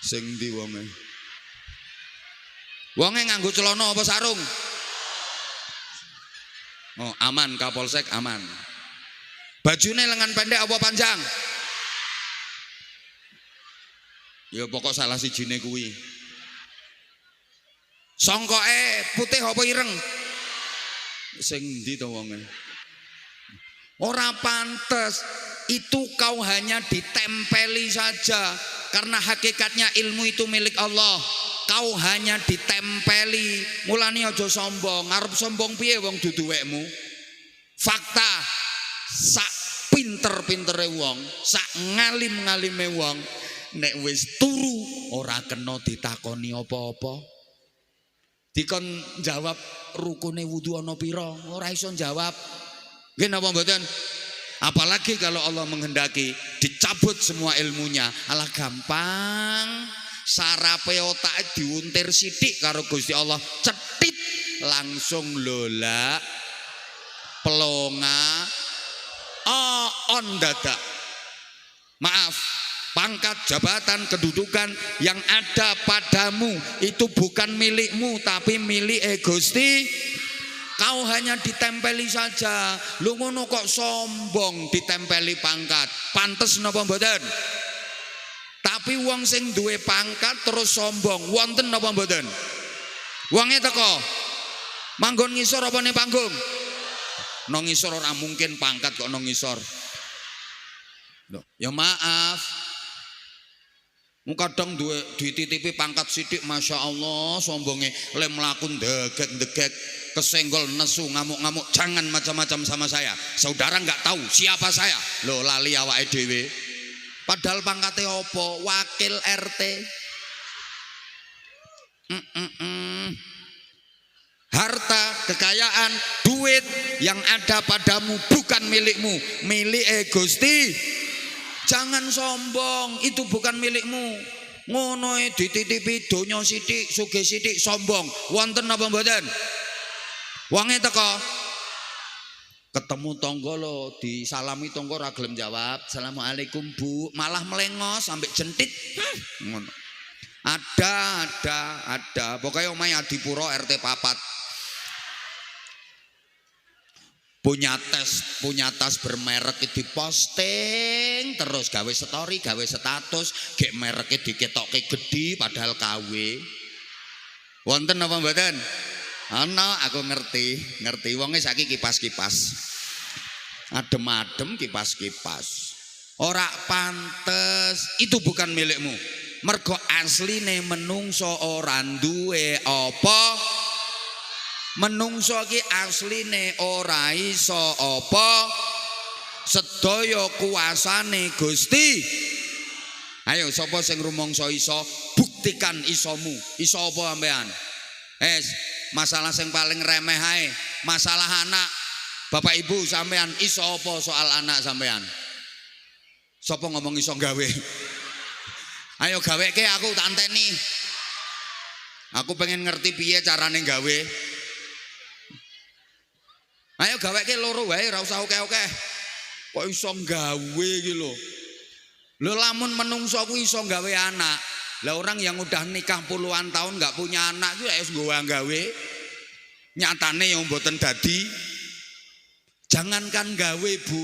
Sing ndi wonge? Wonge nganggo celana apa sarung? Oh, aman Kapolsek aman. Bajune lengan pendek apa panjang? Ya pokok salah sijine kuwi. Songkoke putih apa ireng? Sing ndi to wonge? Ora pantes. Itu kau hanya ditempeli saja. Karena hakikatnya ilmu itu milik Allah. Kau hanya ditempeli. Mulane aja sombong. Arep sombong piye wong dudu wekmu? Fakta. Sak pinter-pintere wong, sak ngalim-ngalime wong, nek wis turu ora kena ditakoni apa-apa. Dikon jawab rukune wudu ana pira, ora iso jawab. Nggih napa mboten? Apalagi kalau Allah menghendaki dicabut semua ilmunya, alah gampang. Sarape otak diuntir sithik karo Gusti Allah, cetit langsung lola pelonga on dadak. Maaf, pangkat, jabatan, kedudukan yang ada padamu itu bukan milikmu tapi milik Gusti. Kau hanya ditempeli saja. Lu ngono kok sombong ditempeli pangkat. Pantes napa mboten? Tapi wong sing duwe pangkat terus sombong, wonten napa mboten? Wonge teko. Manggon ngisor apa ning panggung? Nang ngisor ora mungkin pangkat kok nang ngisor. Loh, ya maaf. Kadang duwe dititipi pangkat sithik Masya Allah sombonge lem mlaku ndegek-ndegek kesenggol nesu ngamuk-ngamuk. Jangan macam-macam sama saya. Saudara nggak tahu siapa saya. Loh lali awake dhewe. Padahal pangkate apa? Wakil RT. Harta, kekayaan, duit yang ada padamu bukan milikmu, milik Gusti. Jangan sombong, itu bukan milikmu. Ngono dititipi donya sithik, sugih sithik sombong. Wonten napa mboten? Wonge teko. Ketemu tangga lho, disalami tangga ora gelem jawab. Assalamualaikum Bu, malah melengos sampai jentit. Ngono. Ada. Pokoknya omahe Adipuro RT 4. Punya tas bermerek diposting terus gawe story, gawe status, gek mereke diketokke gedhi padahal KW. Wonten apa mboten? Ana, aku ngerti. Wonge saiki kipas-kipas. Adem-adem kipas-kipas. Ora pantes, itu bukan milikmu. Mergo asline menungso ora duwe apa. Menungso ki asline ora iso apa. Sedaya kuasane Gusti. Ayo sapa sing rumangsa iso, buktikan isomu. Iso apa sampean? Masalah sing paling remeh ae, masalah anak. Bapak Ibu sampean iso apa soal anak sampean? Sapa ngomong iso gawe? Ayo gaweke aku tak anteni. Aku pengen ngerti piye carane gawe. Ayo gaweke loro wae ora usah akeh-akeh. Kok iso gawe iki lho. Lho lamun menungso kuwi iso gawe anak. Lah orang yang udah nikah puluhan tahun nggak punya anak itu wis gawe. Nyatane yang mboten dadi. Jangankan gawe Bu,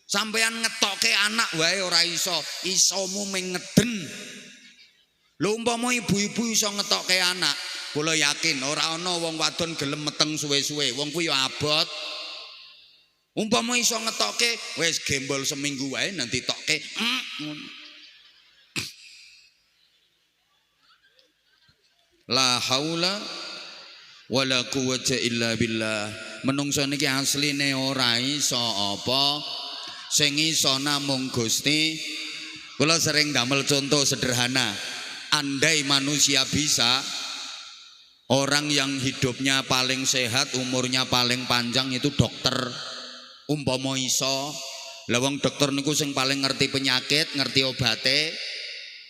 sampean ngetokke anak wae ora iso. Isomu mengeden. Lho umpama ibu-ibu iso ngetokke anak, kula yakin ora ana wong wadon gelem meteng suwe-suwe. Wong kuwi ya abot. Umpama iso ngetokke wis gembol seminggu wae nanti tokke. La haula wala quwwata illa billah. Menungso niki asline ora iso apa, sing iso namung Gusti. Kula sering damel contoh sederhana. Andai manusia bisa, orang yang hidupnya paling sehat, umurnya paling panjang itu dokter. Umpama iso, lah wong dokter niku sing paling ngerti penyakit, ngerti obate.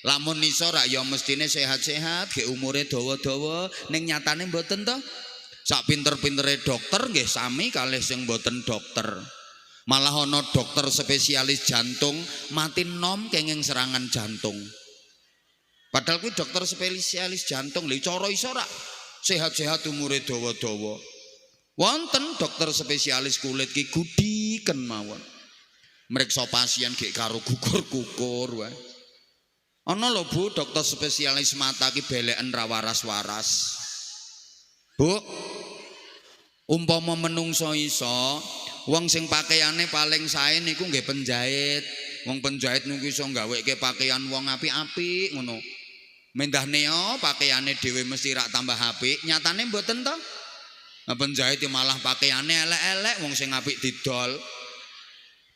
Lamun iso rak ya mestine sehat-sehat, ge umure dawa-dawa, ning nyatane mboten to. Sak pinter-pintere dokter nggih sami kalih sing mboten dokter. Malah ana dokter spesialis jantung mati nom kenging serangan jantung. Padahal kuwi dokter spesialis jantung. Lha cara iso rak sehat-sehat umure dawa-dawa. Wonten dokter spesialis kulit ki gudiken mawon. Mreksa pasien gek karo gugur-gugur wae. Ana lho Bu, dokter spesialis mata ki beleken ra waras-waras. Bu, umpama menungso iso, wong sing pakaiane paling sae niku nggih penjahit. Wong penjahit niku iso gaweke pakaian wong apik-apik ngono. Mendahne yo pakaiane dhewe mesti rak tambah apik, nyatane mboten to. Nah, penjahit malah pakaiane elek-elek wong sing apik didol.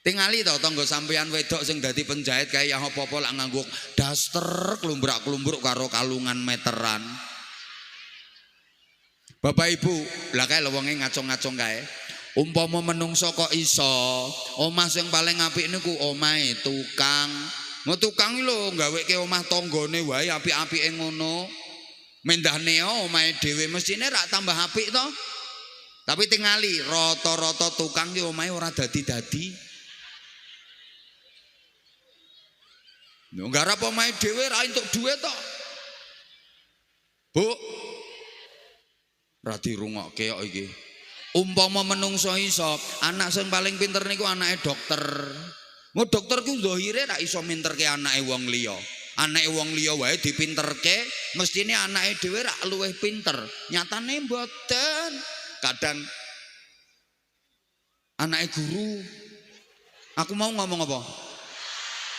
Tingali to tangga sampeyan wedok sing dadi penjahit kaya apa-apa lak nganggo daster klumbrak-klumbruk karo kalungan meteran. Bapak Ibu, lah kae lho wonge ngacung-ngacung kae. Umpama menungso kok iso, omah sing paling apik niku omahe tukang. Mau tukang lho gaweke omah tanggane wae apik-apike ngono. Mendahne omahe dhewe mestine rak tambah apik to. Tapi tingali rata-rata tukang ki omahe ora dadi-dadi. Nggarap omahe dhewe ra entuk dhuwit to. Bu, ra dirungokke kok iki. Umpama menungso iso, anak sing paling pinter niku anake dokter. Mau dokter ku zahire ra iso minterke anake wong liya. Anake wong liya wae dipinterke, mestine anake dhewe ra luwih pinter. Nyatane mboten. Kadang anake guru. Aku mau ngomong apa?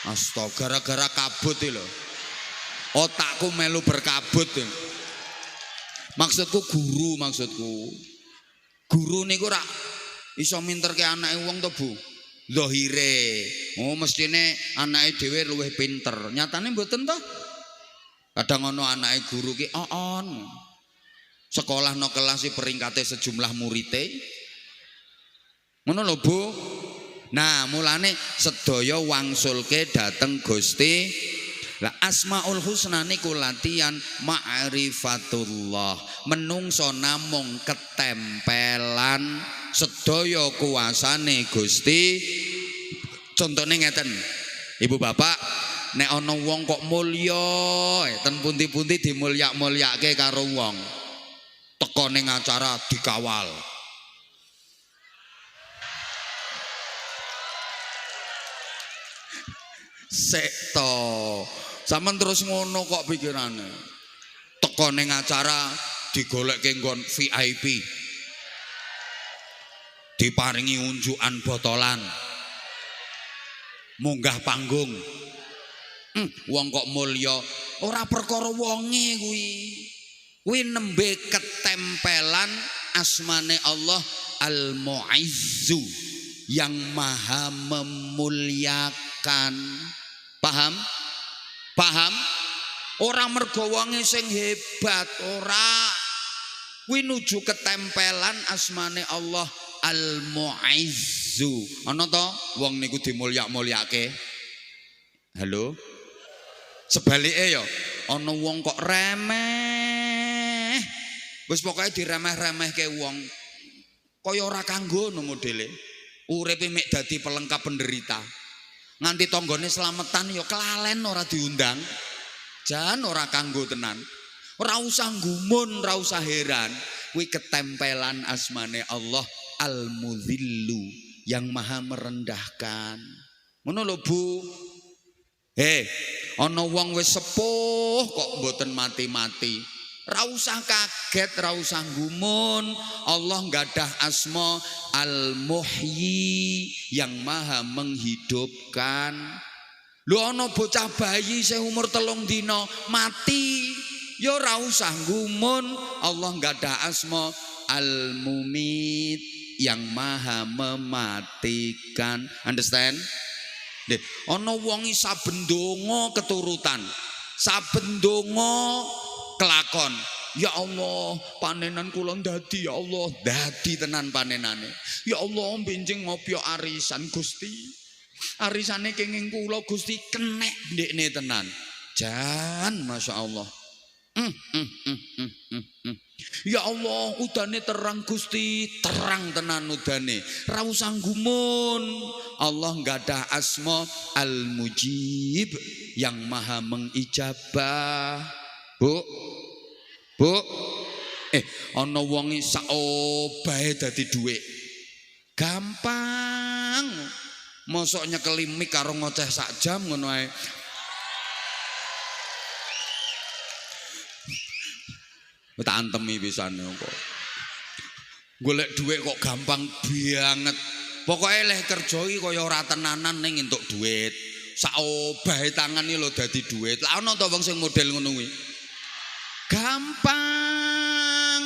Astaga, gara-gara kabut lho. Otakku melu berkabut. Maksudku guru, maksudku. Guru niku rak iso minterke anake wong to, Bu. Zahire. Oh, mestine anake dhewe luwih pinter. Nyatane mboten to. Kadang ana anake guru ki on. Sekolah no kelas peringkate sejumlah murite. Ngono lho, Bu. Nah, mulane sedaya wangsulke dateng Gusti. Lah Asmaul Husna niku latihan ma'rifatullah. Menungso namung ketempelan sedaya kuasane Gusti. Contone ngeten. Ibu bapak, nek ana wong kok mulya, ten pundi-pundi dimulyak-mulyake karo wong. Teko ning acara dikawal. Sekto sampean terus ngono kok pikirane. Teko ning acara digolekke nggon VIP. Diparingi unjukan botolan. Munggah panggung. Wong kok mulya, ora perkara wonge kuwi. Kuwi nembe ketempelan asmane Allah Al-Mu'izzu yang maha memuliakan. Paham? Paham? Ora mergo wonge sing hebat, ora. Kuwi nuju ketempelan asmane Allah Al-Mu'izzu. Ana to wong niku dimulyak-mulyake. Halo? Sebalike ya, ana wong kok remeh. Wis pokoke diremeh-remehke wong. Kaya ora kanggo no modele. Uripe mek dadi pelengkap penderita. Nganti tanggane slametan ya kelalen ora diundang. Jan ora kanggo tenan. Ora usah gumun, ora usah heran. Kuwi ketempelan asmane Allah Al-Mudzillu yang maha merendahkan. Ngono lho Bu. Ana wong wis sepuh kok mboten mati-mati. Ra usah kaget, ra usah gumun. Allah nggadah asma Al-Muhyi yang maha menghidupkan. Lho ana bocah bayi sing umur 3 dina mati, ya ora usah gumun. Allah nggadah asma Al-Mumit yang maha mematikan. Understand? Nggih, ana wong saben donga keturutan. Saben donga kelakon. Ya Allah, panenan kula dadi, ya Allah, dadi tenan panenane. Ya Allah, benjing ngopi arisan Gusti. Arisane kenging kula Gusti kenek ndekne tenan. Jan, Masya Allah. Mm, mm, mm, mm, mm, mm. Ya Allah, udane terang Gusti, terang tenan udane. Ra usah gumun. Allah nggadah asma Al-Mujib, yang maha mengijabah. Bu, Bu, ana wong sak obahe dadi dhuwit. Gampang. Mosok nyekeli mik karo ngoceh sak jam ngono ae. Tak antemi pisan kok. Golek dhuwit kok gampang banget. Pokoke leh kerja iki kaya ora tenanan ning entuk dhuwit. Sak obahe tangan iki lho dadi dhuwit. Lah ana ta wong sing model ngono kuwi? Gampang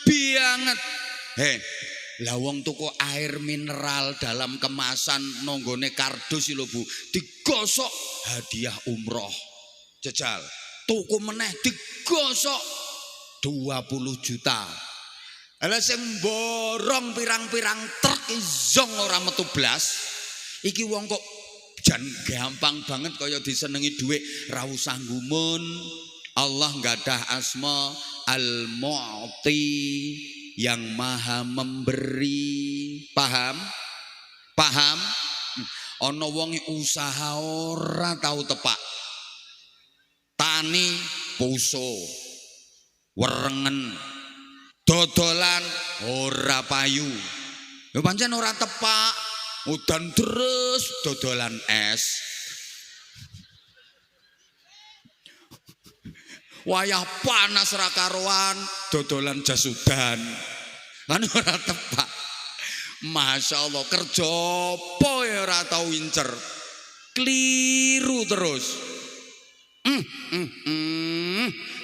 banget. Lah wong tuku air mineral dalam kemasan nonggone kardus lho Bu, digosok hadiah umroh. Jajal, tuku meneh digosok 20 juta. Ala sing borong pirang-pirang truk zong ora metu blas. Iki wong kok jan gampang banget kaya disenengi dhuwit, ra usah gumun. Allah nggadah asma Al-Mu'ti, yang maha memberi. Paham? Paham? Ana wong usaha ora tau tepak. Tani puso, werengen, dodolan ora payu. Lho pancen ora tepak. Udan terus dodolan es. Wayah panas ra karuan dodolan jas udan. Kan ora tepak. Masya Allah, kerja apa ya ora tau incer. Keliru terus.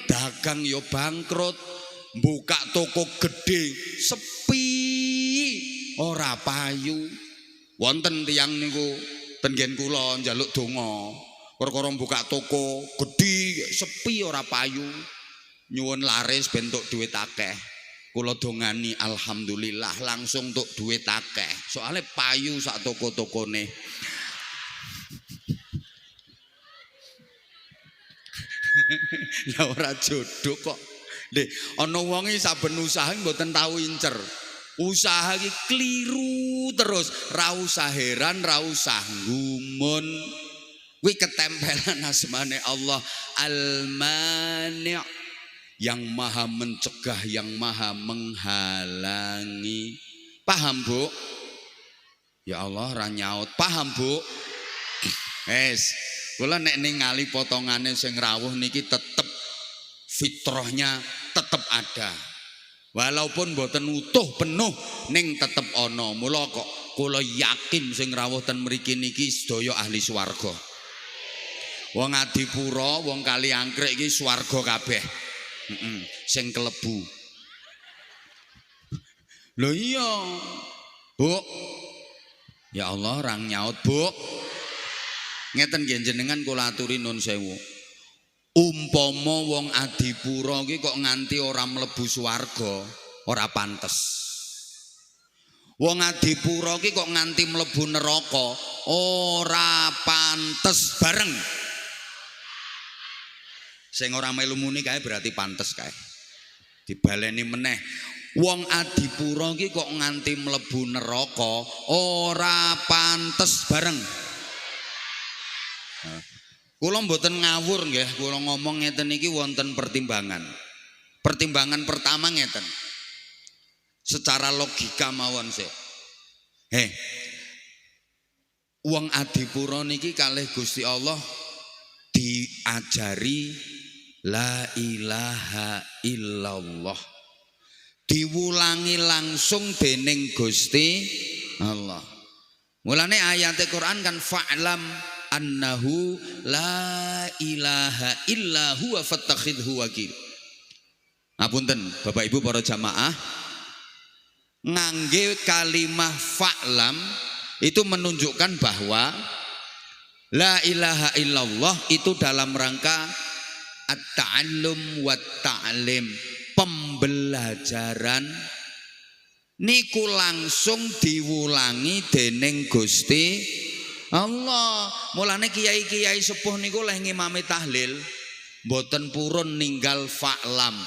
Dagang yo bangkrut, buka toko gede sepi, ora payu. Wonten tiyang niku ten nggen kula njaluk donga. Perkara buka toko gede sepi ora payu. Nyuwun laris bentuk duit akeh. Kula dongani alhamdulillah langsung untuk duit akeh. Soale payu sak toko-tokone. Lah ora jodoh kok. Nggih, ana wong iki saben usaha mboten tau incer. Usaha iki kliru terus, ra usah heran, ra usah gumun. Kuwi ketempelan asmane Allah Al-Mani', yang maha mencegah, yang maha menghalangi. Paham, Bu? Ya Allah ra nyaut. Paham, Bu? Kula nek ningali potongane sing rawuh niki tetep fitrahnya tetep ada. Walaupun mboten utuh penuh ning tetep ana. Mula kok kula yakin sing rawuh ten mriki niki sedaya ahli swarga. Wong Adipura, wong Kaliangkrek iki swarga kabeh. Sing kelebu. Lho iya. Bu. Ya Allah rang nyaut, Bu. Ngeten nggih jenengan kula aturi nun sewu. Umpama wong Adipura iki kok nganti ora mlebu swarga, ora pantes. Wong Adipura iki kok nganti mlebu neraka, ora pantes bareng. Sing ora melu muni kae berarti pantes kae. Dibaleni meneh. Wong Adipura iki kok nganti mlebu neraka, ora pantes bareng. Kula mboten ngawur nggih, kula ngomong ngeten iki wonten pertimbangan. Pertimbangan pertama ngeten. Secara logika mawon sik. Wong Adipura niki kalih Gusti Allah diajari la ilaha illallah. Diwulangi langsung dening Gusti Allah. Mulane ayat Al-Qur'an kan fa'lam annahu la ilaha illa huwa fattakhidhu wakil. Ngapunten Bapak Ibu para jamaah, ngangge kalimah fa'lam itu menunjukkan bahwa la ilaha illallah itu dalam rangka at-ta'allum wa ta'lim, pembelajaran niku langsung diwulangi dening Gusti Allah. Mulane kiai-kiai sepuh niku leh ngimami tahlil Mboten purun ninggal fa'lam.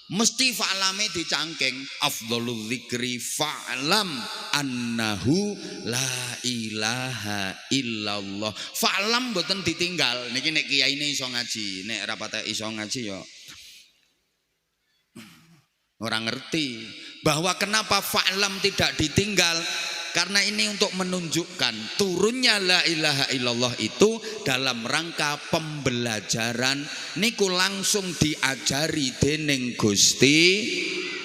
Mesti fa'lame dicangking. Afdhalul dzikri fa'lam annahu la ilaha illallah. Fa'lam mboten ditinggal. Niki nek kiyaine iso ngaji, nek ora patek iso ngaji ya orang ngerti bahwa kenapa fa'lam tidak ditinggal, karena ini untuk menunjukkan turunnya la ilaha illallah itu dalam rangka pembelajaran niku langsung diajari dening Gusti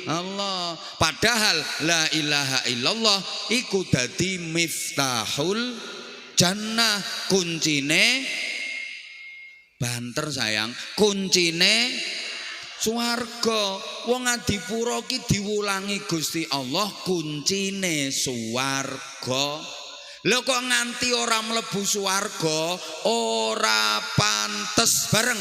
Allah. Padahal la ilaha illallah iku dadi miftahul jannah, kuncine banter sayang, kuncine swarga. Wong Adipura ki diwulangi Gusti Allah kuncine swarga. Lho kok nganti ora mlebu swarga ora pantes bareng.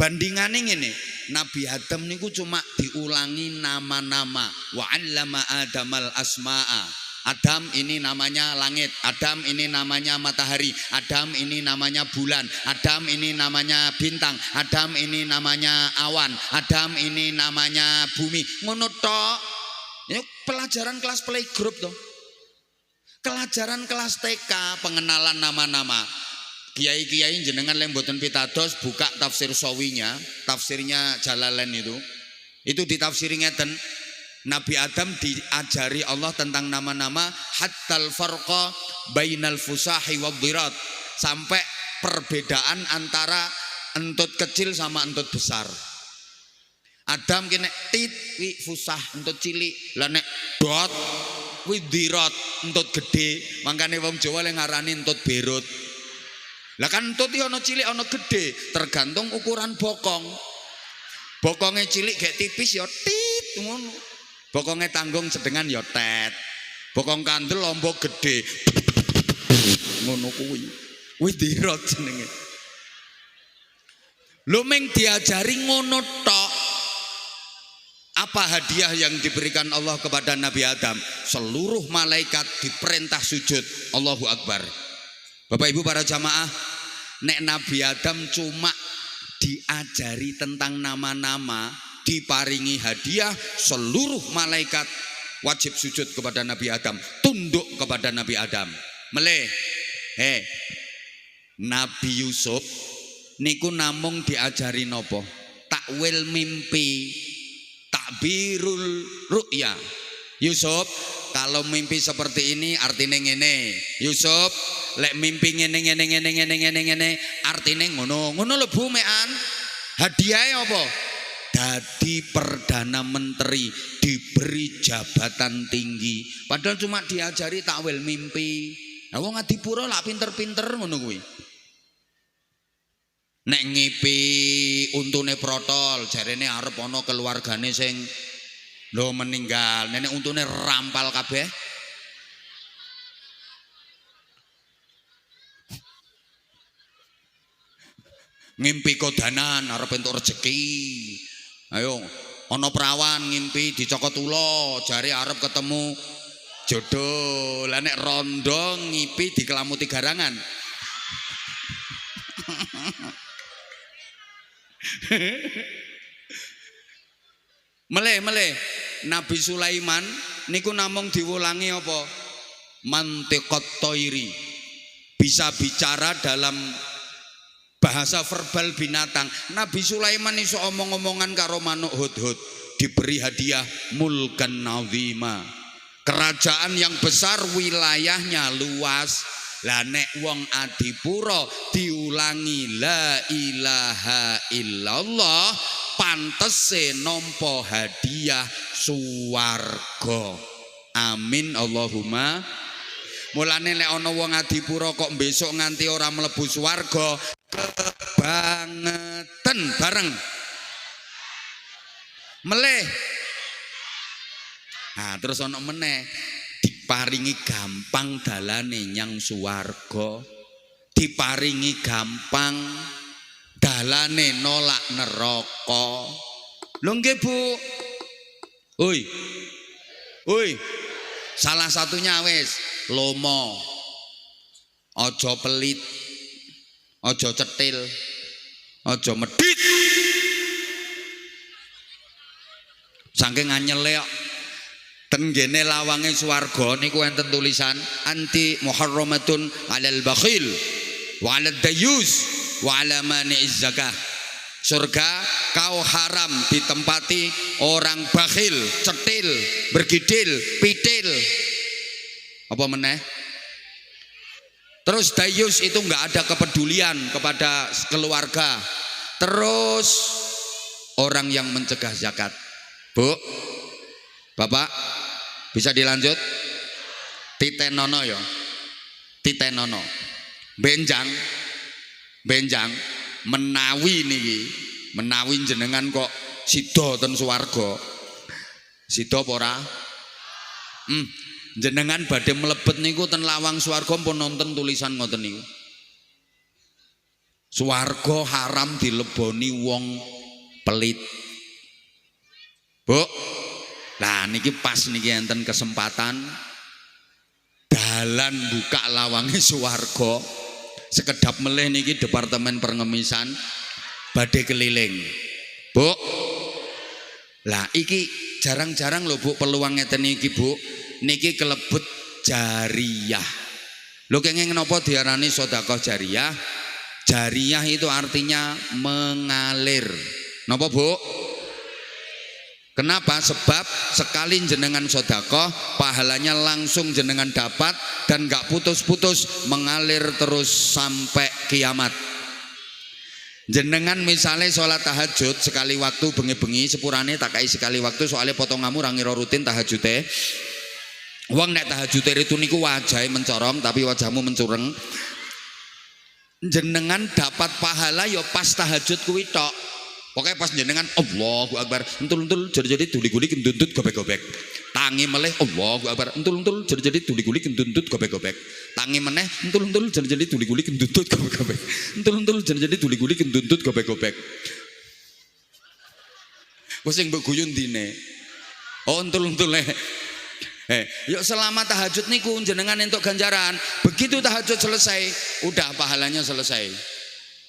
Bandingane ngene, Nabi Adam niku cuma diulangi nama-nama. Wa 'allama Adamal asma'a. Adam ini namanya langit, Adam ini namanya matahari, Adam ini namanya bulan, Adam ini namanya bintang, Adam ini namanya awan, Adam ini namanya bumi. Ngono tok. Ini pelajaran kelas playgroup toh. Pelajaran kelas TK, pengenalan nama-nama. Kiai-kiai jenengan yang mboten pitados buka tafsir sawinya, tafsirnya Jalalain itu ditafsiri ngeten. Nabi Adam diajari Allah tentang nama-nama hattal farqa bainal fusahi wadhirat, sampai perbedaan antara entut kecil sama entut besar. Adam kene tit wi fusah entut cilik, lah nek dot wi dhirat entut gede. Mangkane wong Jawa le ngarani entut berut. Lah kan entut iki ana cilik ana gede, tergantung ukuran bokong. Bokonge cilik gek tipis ya tit ngono. Bokongnya tanggung sedengan ya tet. Bokong kandel lombok gede. Ngono kuwi. Widhirat jenenge. Lho meng diajari ngono tok. Apa hadiah yang diberikan Allah kepada Nabi Adam? Seluruh malaikat diperintah sujud. Allahu Akbar. Bapak Ibu para jamaah, nek Nabi Adam cuma diajari tentang nama-nama, diparingi hadiah, seluruh malaikat wajib sujud kepada Nabi Adam, tunduk kepada Nabi Adam. Meleh, Nabi Yusuf niku namung diajari nopo? Takwil mimpi, takbirul ru'ya. Yusuf, kalau mimpi seperti ini artinya ngene. Yusuf, lek mimpi ngene artinya ngono lho Bu mean. Hadiahnya apa? Dadi Perdana Menteri, diberi jabatan tinggi. Padahal cuma diajari takwil mimpi. Lah wong Adipura lak pinter-pinter ngono kuwi. Nek ngipi untune protol, jarene arep ana keluargane sing lho meninggal, nenek untune rampal kabeh. Ngimpi kodanan arep entuk rezeki. Ayo, ono perawan ngimpi dicokot ulo, jari arep ketemu jodoh. Lah nek rondo ngipi dikelamuti garangan. Meleh Nabi Sulaiman niku namung diwulangi apa? Mantiqat toiri. Bisa bicara dalam bahasa verbal binatang. Nabi Sulaiman iso omong-omongan karo manuk hudhud, diberi hadiah mulkan azima, kerajaan yang besar, wilayahnya luas. Lah nek wong Adipura diulangi la ilaha illallah, pantese nampa hadiah suwarga. Amin Allahumma. Mulane nek ana wong Adipura kok besok nganti ora mlebu swarga, kebangetan bareng. Meleh. Nah, terus ana meneh diparingi gampang dalane nyang swarga, diparingi gampang dalane nolak neraka. Lho nggih Bu. Oi. Salah satunya wis lomo. Aja pelit. Aja cetil, aja medhit. Saking anyele kok tenggene lawange swarga niku enten tulisan anti muharramatun 'alal bakhil wa 'alad dayyus wa 'ala mani'iz zakah. Surga kau haram ditempati orang bakhil, cetil, bergidil, pitil. Apa meneh? Terus dayus itu enggak ada kepedulian kepada keluarga. Terus orang yang mencegah zakat. Bu, Bapak, bisa dilanjut? Titenono ya. Titenono. Benjang menawi niki, menawi jenengan kok sida ten swarga. Sida apa ora? Jenengan badhe mlebet niku ten lawang swarga pun nonton tulisan ngoten niku. Swarga haram dileboni wong pelit. Bu, nah niki pas niki enten kesempatan dalan buka lawange swarga. Sekedap meleh niki Departemen Pengemisan badhe keliling. Bu, lah iki jarang-jarang lho Bu peluang ngeten iki Bu. Niki kelebet jariyah. Lho kenging napa diarani sedekah jariyah? Jariyah itu artinya mengalir. Napa Bu? Kenapa? Sebab sekali jenengan sedekah pahalanya langsung jenengan dapat dan gak putus-putus mengalir terus sampai kiamat. Jenengan misalnya sholat tahajud sekali waktu bengi-bengi sepurane tak kai sekali waktu soalnya potonganmu rangira rutin tahajudnya. Wong nek tahajud itu niku wajahnya mencorong tapi wajahmu mencureng. Jenengan dapat pahala ya pas tahajud kuwi tok. Pokoknya pas jenengan Allahu Akbar, entul-entul jadi duli-guli kentuntut gobek-gobek. Tangi meleh Allahu Akbar, entul-entul jadi duli-guli kentuntut gobek-gobek. Tangi meneh entul-entul jadi duli-guli kentuntut gobek-gobek. Entul-entul jadi duli-guli kentuntut gobek-gobek. Wis sing mbok guyon dine. Oh entul-entul yuk selama tahajud niku jenengan entuk ganjaran. Begitu tahajud selesai, udah pahalanya selesai.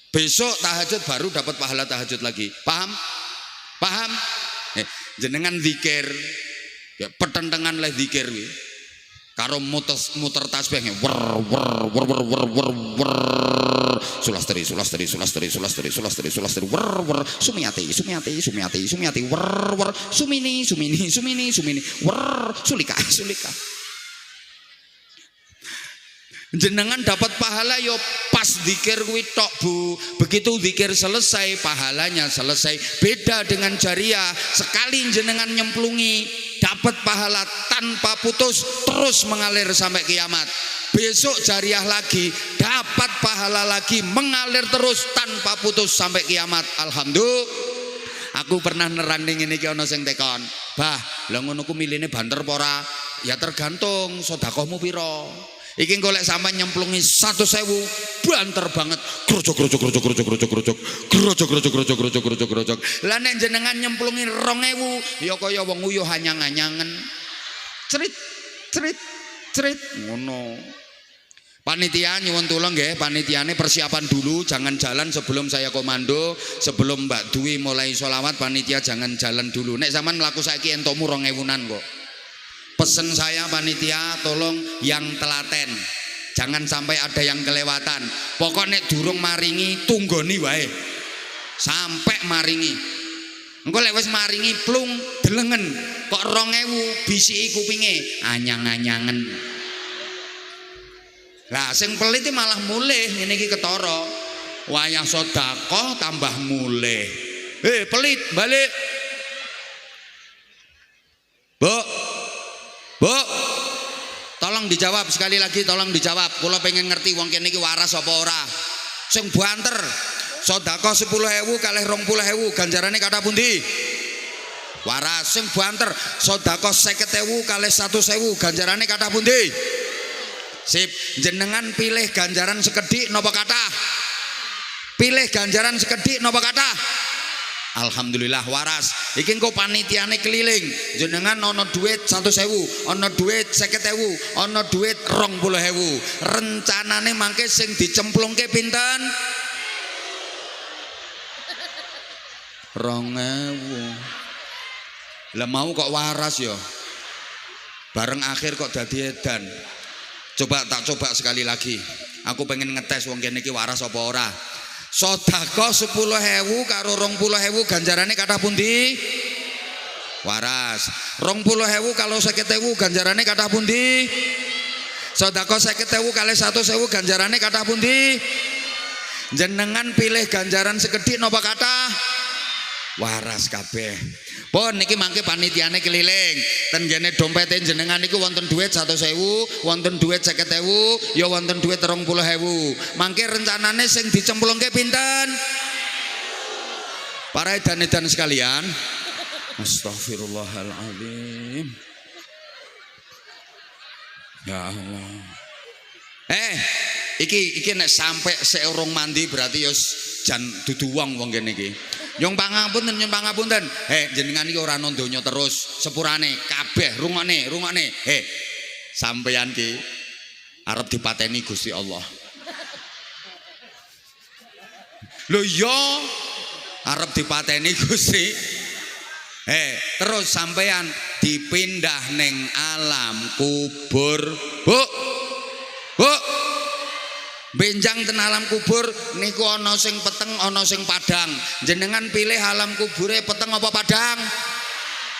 Besok tahajud baru dapat pahala tahajud lagi. Paham? Paham? Jenengan zikir, ya petentengan leh zikir wi. Karo muter tasbih wer sulastri wer sumiati wer sumini wer sulika. Jenengan dapat pahala yo pas zikir kuwi tok Bu. Begitu zikir selesai pahalanya selesai. Beda dengan jariyah, sekali jenengan nyemplungi dapat pahala tanpa putus terus mengalir sampai kiamat. Besok jariyah lagi dapat pahala lagi mengalir terus tanpa putus sampai kiamat. Alhamdulillah. Aku pernah nerang ning ngene iki ana sing tekon. Bah, lha ngono ku miline banter apa ora? Ya tergantung sedekahmu pira. Iki golek sampean nyemplungi 100.000 banter banget. Grojok. Lah nek jenengan nyemplungi 2.000 ya kaya wong uyuh anyang-anyangen. Cerit ngono. Panitia nyuwun tulung nggih, panitiane persiapan dulu, jangan jalan sebelum saya komando, sebelum Mbak Dwi mulai sholawat panitia jangan jalan dulu. Nek sampean mlaku saiki entukmu 2.000-an kok. Pesen saya panitia tolong yang telaten, jangan sampai ada yang kelewatan. Pokoknya durung maringi tunggoni wae sampai maringi. Engko lek wis maringi plung delengen kok 2.000 bisiki kupinge anyang-anyangen. Lah sing pelit malah mulih ngene iki ketara. Wayah sedekah tambah mulih. Pelit balik. Bu, tolong dijawab sekali lagi, tolong dijawab. Kula pengen ngerti wong kene iki waras apa ora. Sing banter, sedekah 10.000 kalih 20.000 ganjarane kathah pundi? Waras. Sing banter, sedekah 50.000 kalih 100.000 ganjarane kathah pundi? Sip, jenengan pilih ganjaran sekedhik napa kathah? Pilih ganjaran sekedhik napa kathah? Alhamdulillah waras. Iki engko panitiane keliling. Jenengan ana duit 100.000, ana duit 50.000, ana duit 20.000. Rencanane mangke sing dicemplungke pinten? Lah mau kok waras ya. Bareng akhir kok dadi edan. Tak coba sekali lagi. Aku pengen ngetes wong kene iki waras apa ora. Sedekah 10.000 karo 20.000 ganjarane kathah pundi? Waras. 20.000 kalau 50.000 ganjarane kathah pundi? Sedekah 50.000 kali 100.000 ganjarane kathah pundi? Jenengan pilih ganjaran sekedhik napa kathah? Waras kabeh. Pun niki mangke panitiane keliling. Ten kene dompete jenengan niku wonten dhuwit 100.000, wonten dhuwit 50.000, ya wonten dhuwit 20.000. Mangke rencanane sing dicemplungke pinten? Para edan-edan sekalian. Astagfirullahaladzim. Ya Allah. Iki nek sampai seorang mandi berarti ya jan dudu wong kene iki. Nyong pangapunten. Jenengan iki ora ana donya terus sepurane kabeh rungokne. Sampeyan ki arep dipateni Gusti Allah. Lho iya arep dipateni Gusti. Terus sampeyan dipindah ning alam kubur. Bu. Benjang ten alam kubur niku ana sing peteng ana sing padang. Jenengan pilih alam kubure peteng apa padang?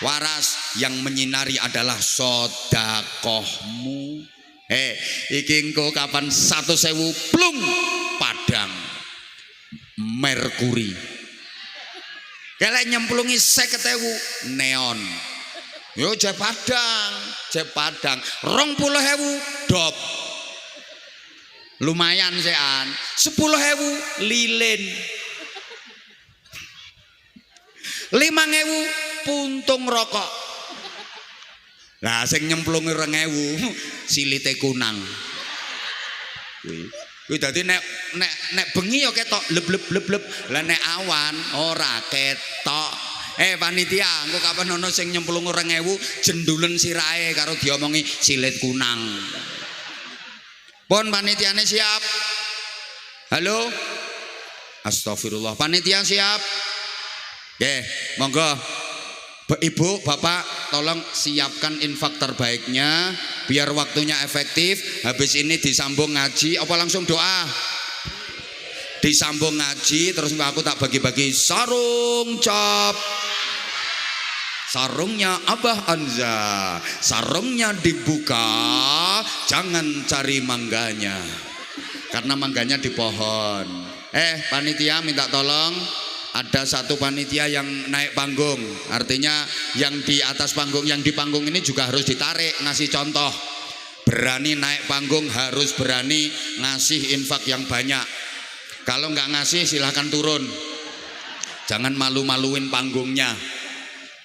Waras. Yang menyinari adalah sedekahmu. Iki engko kapan 100.000 plung padang merkuri. Kelek nyemplungi 50.000 neon. Yo jek padang. 20.000 dop. Lumayan sean. 10.000 lilin. 5.000 puntung rokok. Lah sing nyemplungi 2.000 silite kunang. Kuwi dadi nek bengi ya ketok leb. Lah nek awan ora ketok. Panitia, engko kapan ono sing nyemplung 2.000 jendulen sirahe karo diomongi silit kunang. Pon panitiane siap? Halo? Astagfirullah. Panitia siap? Nggih, monggo. Ibu, Bapak, tolong siapkan infak terbaiknya biar waktunya efektif. Habis ini disambung ngaji apa langsung doa? Disambung ngaji terus aku tak bagi-bagi sarung cap. Sarungnya Abah Anza, sarungnya dibuka, jangan cari mangganya, karena mangganya di pohon. Panitia minta tolong, ada satu panitia yang naik panggung, artinya yang di atas panggung, yang di panggung ini juga harus ditarik, ngasih contoh. Berani naik panggung harus berani ngasih infak yang banyak. Kalau nggak ngasih silahkan turun, jangan malu-maluin panggungnya.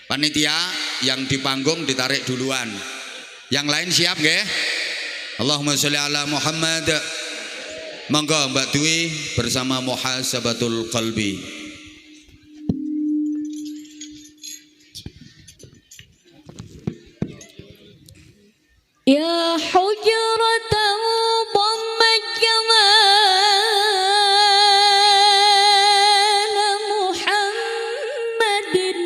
Panitia yang di panggung ditarik duluan. Yang lain siap nggih? Allahumma sholli ala Muhammad. Monggo Mbak Dwi bersama muhasabatul qalbi. Ya hujratan dhammat jamal Muhammadin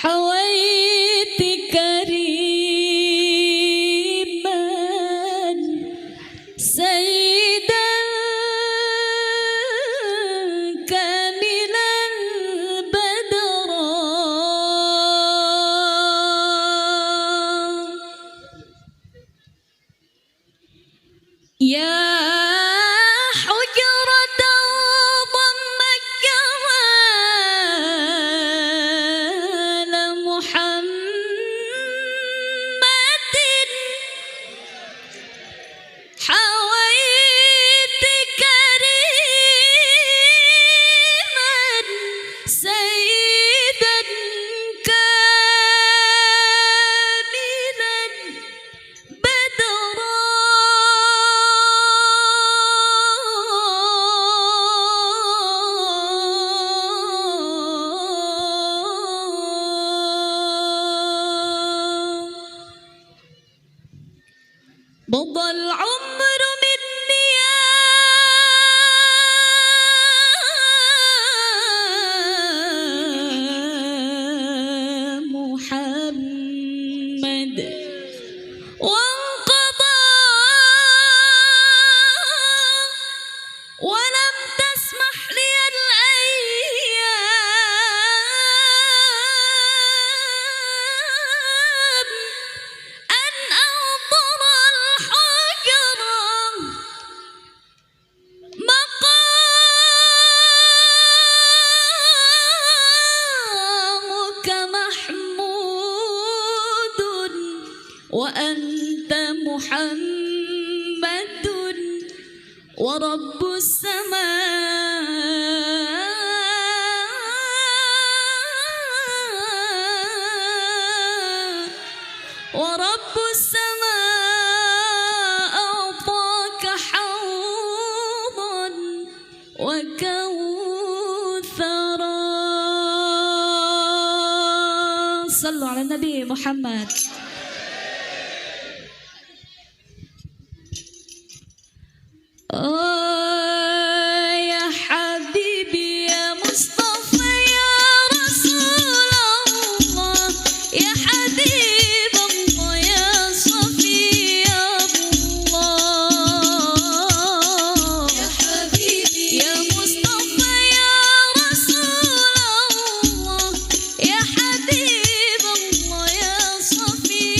hawaiti kariman sayyidan kamilan badra ya hujratan dhammat jamal Muhammadin hawaiti kariman sayyidan kamilan badra ولم تسمح لي الأيام أن أنظر الحجر مقامك محمود وأنت محمد ورب السماء أعطاك حوضا وكوثرا. صلوا على النبي محمد. يا حبيبي يا مصطفى يا رسول الله يا حبيب الله يا صفي الله يا حبيبي يا مصطفى يا رسول الله يا حبيب الله يا صفي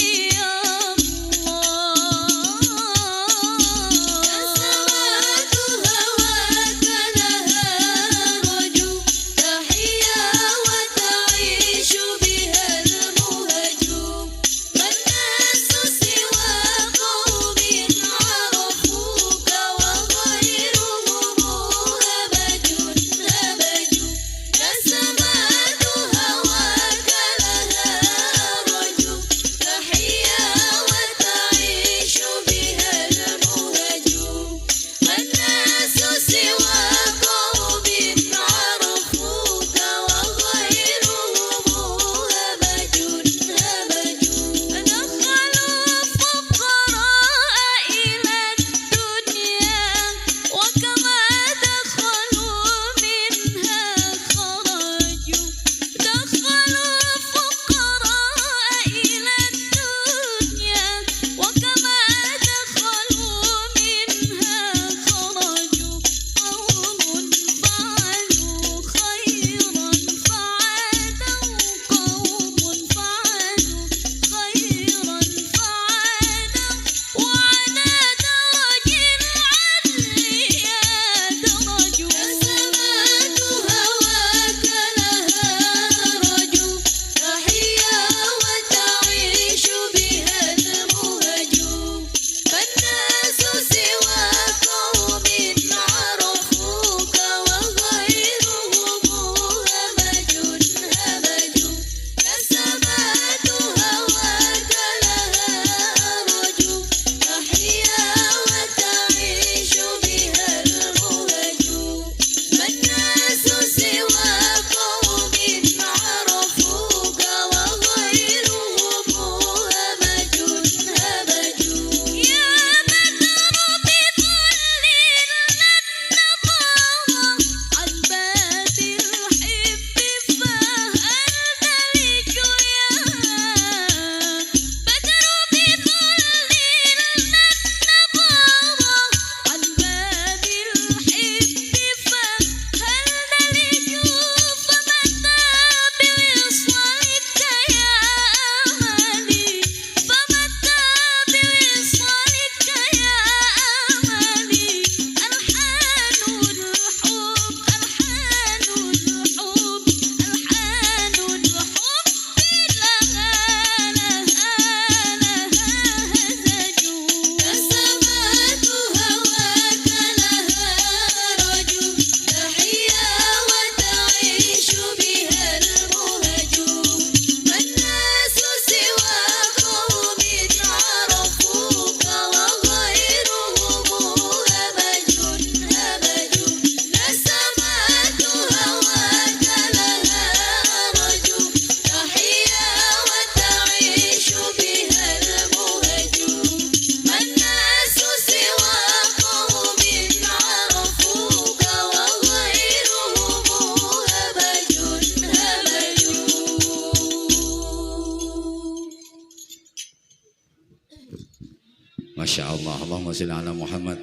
Masya Allah, Allahumma sholli ala Muhammad.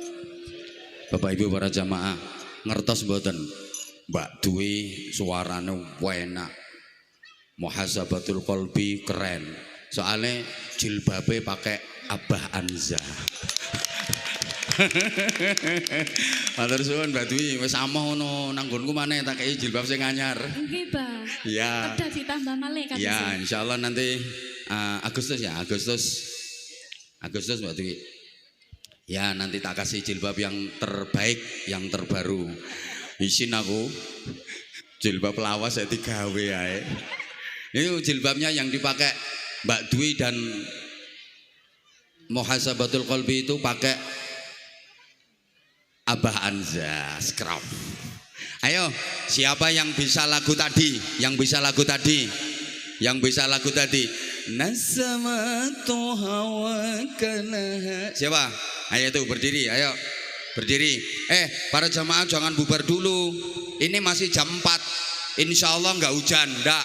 Bapak Ibu para jamaah, ngertos mboten Mbak Dwi suarane enak. Muhasabatul qalbi keren. Soalnya jilbabe pakai Abah Anza. Matur suwun Mbak Dwi, wis amoh ngono nang nggonku maneh tak kei jilbab sing anyar. Nggih, Pak. Iya. Ada ditambah malih kan. Ya, insyaallah nanti Agustus ya, Agustus Mbak Dwi. Ya, nanti tak kasih jilbab yang terbaik, yang terbaru. Isin aku jilbab lawas saya digawe ae. Ini jilbabnya yang dipakai Mbak Dwi dan Muhasabatul Qalbi itu pakai Abah Anza Scrap. Ayo, siapa yang bisa lagu tadi? Yang bisa lagu tadi? Yang bisa lagu tadi? Nasamatu hawakana. Siapa? Ayo itu berdiri, ayo. Berdiri. Para jamaah jangan bubar dulu. Ini masih jam 4. Insya Allah nggak hujan, nggak.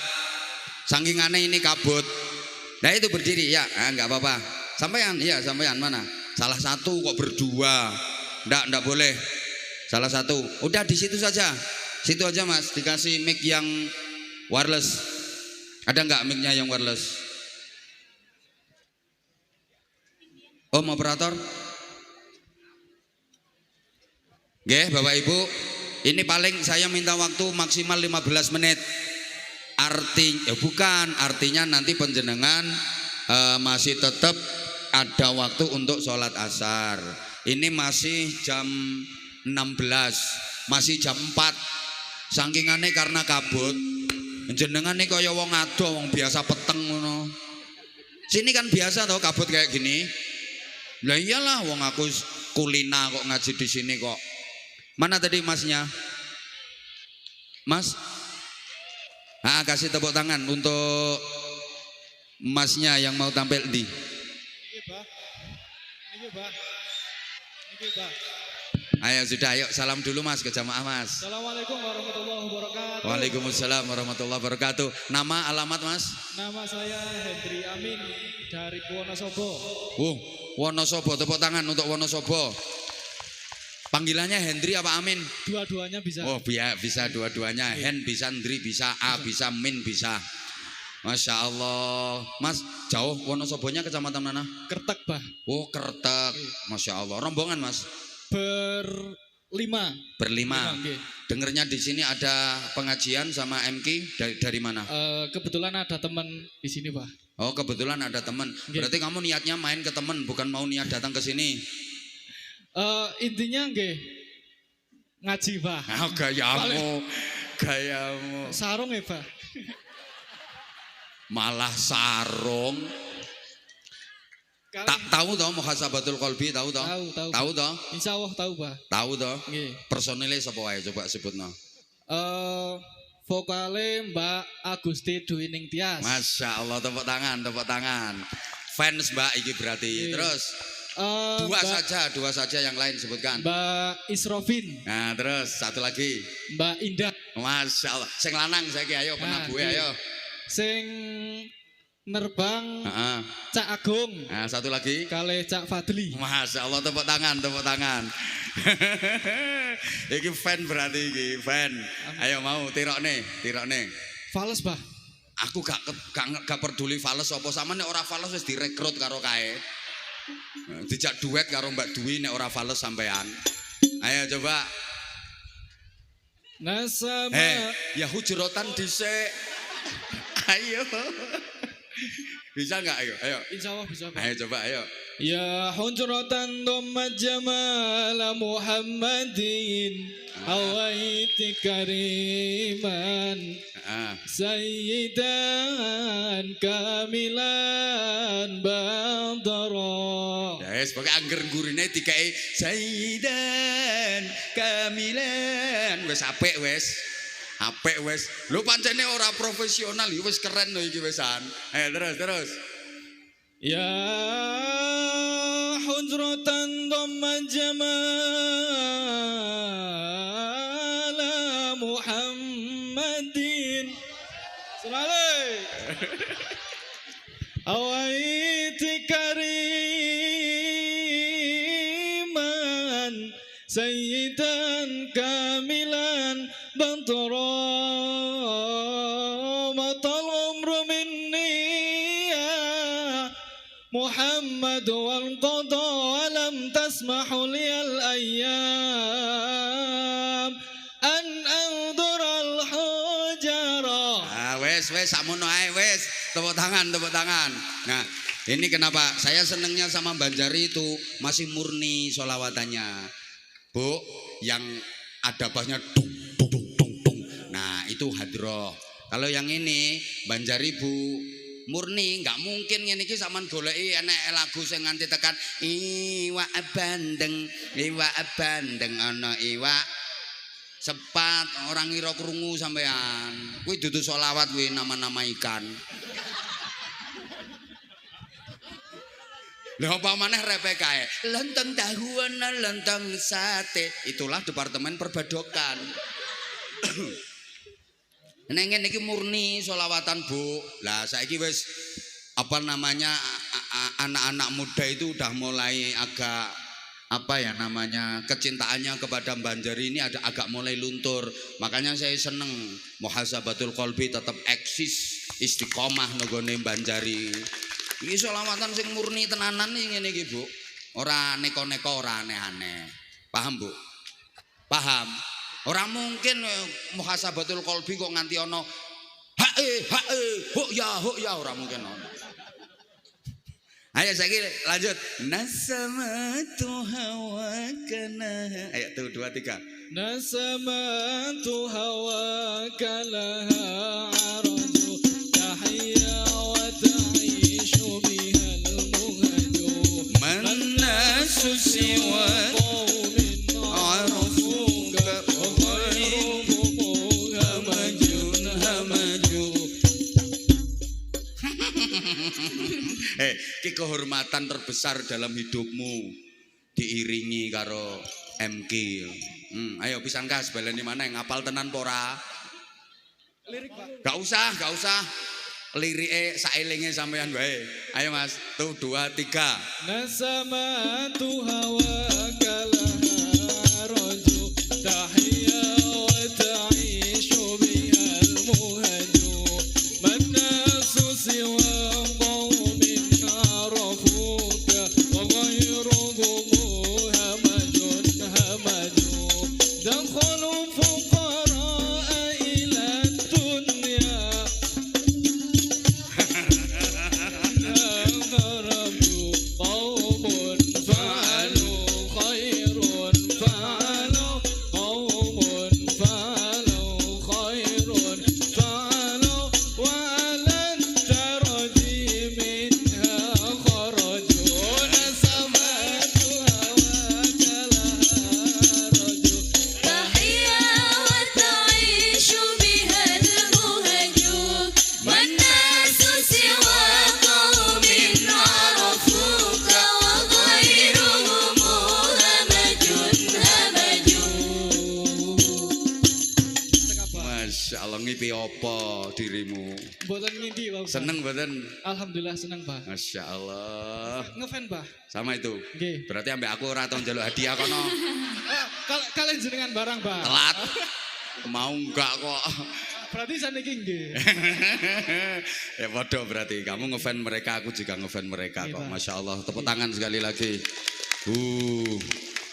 Saking aneh ini kabut. Nah itu berdiri ya, nggak apa-apa. Sampean, iya sampean mana? Salah satu kok berdua. Nggak boleh. Salah satu. Udah di situ saja. Situ aja Mas, dikasih mic yang wireless. Ada nggak mic-nya yang wireless? Om operator? Nggih, Bapak Ibu, ini paling saya minta waktu maksimal 15 menit. Artinya nanti penjenengan masih tetap ada waktu untuk sholat asar. Ini masih jam 16, masih jam 4. Sangkingane karena kabut. Jenengan nih kaya wong ado, wong biasa peteng ngono. Sini kan biasa tau kabut kayak gini. Lah iyalah, wong aku kulina kok ngaji di sini kok. Mana tadi masnya? Mas? Kasih tepuk tangan untuk masnya yang mau tampil di. Ayo sudah, ayo salam dulu Mas ke jamaah Mas. Assalamualaikum warahmatullahi wabarakatuh. Waalaikumsalam warahmatullahi wabarakatuh. Nama alamat Mas? Nama saya Hendri Amin dari Wonosobo. Wonosobo, tepuk tangan untuk Wonosobo. Panggilannya Hendri apa Amin? Dua-duanya bisa. Oh bisa dua-duanya. Hen bisa, Hendri bisa, A bisa, Min bisa. Masya Allah. Mas jauh Wonosobonya kecamatan mana? Kertek, Bah. Oh Kertek. Masya Allah. Rombongan Mas? Berlima. Okay. Dengernya di sini ada pengajian sama MK dari mana? Kebetulan ada teman di sini, Pak. Oh kebetulan ada teman. Berarti kamu niatnya main ke teman, bukan mau niat datang ke sini. Intinya ngaji, Pak. Gayamu. Sarung ya, Pak. Malah sarung. Tahu toh Muhasabatul Qalbi, tahu toh? Tahu toh? Insya Allah tahu, Pak. Tahu toh? Nggih. Personilnya sapa wae coba sebutno. Vokale Mbak Agusti Dwi Ning Tias. Masya Allah, tepuk tangan. Fans Mbak iki berarti. Nggih. Terus dua saja yang lain sebutkan. Mbak Isrofin. Nah, terus satu lagi. Mbak Indah. Masya Allah. Sing lanang saiki ayo penabuhe ayo. Sing nerbang Cak Agung. Nah, satu lagi. Kale Cak Fadli. Masya Allah, tepuk tangan. Iki fan berarti iki fan. Ayo mau tirokne. Fales, Bah. Aku gak peduli fales apa sama nek ora fales wis direkrut karo kae. Dijak duet karo Mbak Dwi nek ora fales sampean. Ayo coba. Nasama. Ya hujrotan dhisik. Ayo. Bisa nggak? Ayo. Insya Allah bisa, Pak. Ayo coba, ayo. Ya hujratan dhamma jamala Muhammadin awaiti kariman sayyidan kamilan badara. Ya sebagai angger gurine dikai sayyidan kamilan. Wis apik wis. Lho pancene ora profesional iki wis keren lho iki wisan. Ayo terus. Ya hujratan dhamma jamala Muhammadin sallallahu awaiti kariman سيدا كاملا بطرا مطى العمر مني يا محمد والقضاء ولم تسمح لي الأيام أن أنظر الحجرة. Wes samono ae wes. Tepuk tangan. Nah, ini kenapa saya senengnya sama Banjari itu masih murni solawatannya. Bu, yang ada bassnya dung dung dung dung dung. Nah, itu hadroh. Kalau yang ini Banjari Bu murni, nggak mungkin ngene iki sampean goleki enek lagu sing nganti tekan iwa bandeng ana iwa sepat orang ngira krungu sampean. Kuwi dudu selawat kuwi nama-nama ikan. Lah apa maneh repe kae? Lontong tahu ana lontong sate. Itulah departemen perbadokan. Neng ngene iki murni selawatan, Bu. Lah saiki wis apa namanya anak-anak muda itu udah mulai agak apa ya namanya kecintaannya kepada Banjari ini agak mulai luntur. Makanya saya seneng muhasabatul qalbi tetap eksis istiqomah nggone Banjari. Iki selawatan sing murni tenanan iki ngene iki, Bu. Ora neko-neko, ora aneh-aneh. Paham, Bu? Paham? Ora mungkin muhasabatul qalbi kok nganti ono hae huk ya ora mungkin ono. Ayo saiki lanjut. Nasamatu hawakana. Ayo tuh 2 3. Nasamatu hawaka laha arju tahiyya wa ta'ishu bihal muhaju Man nasu siwa arafuka wa khairuhum hamaju. Kehormatan terbesar dalam hidupmu diiringi karo MK. Ayo pisan kas baleni mana yang ngapal tenan pora? lirik Pak. Gak usah. Lirike saelinge sampean wae. Ayo Mas, tuh 2 3. Nasamatu hawaka laha arju tahiyya wa ta'ishu bihal muhaju man nasu siwa Apa dirimu? Mboten ngimpi, Pak. Seneng mboten? Alhamdulillah seneng, Pak. Masya Allah. Ngefan, Pak. Sama itu. Nggih. Berarti ambek aku ora tau njaluk hadiah kono. Kalian jenengan barang, Pak. Telat. Mau enggak kok. Berarti saniki nggih. Ya bodoh berarti kamu ngefan mereka, aku juga ngefan mereka kok. Masya Allah. Tepuk tangan sekali lagi.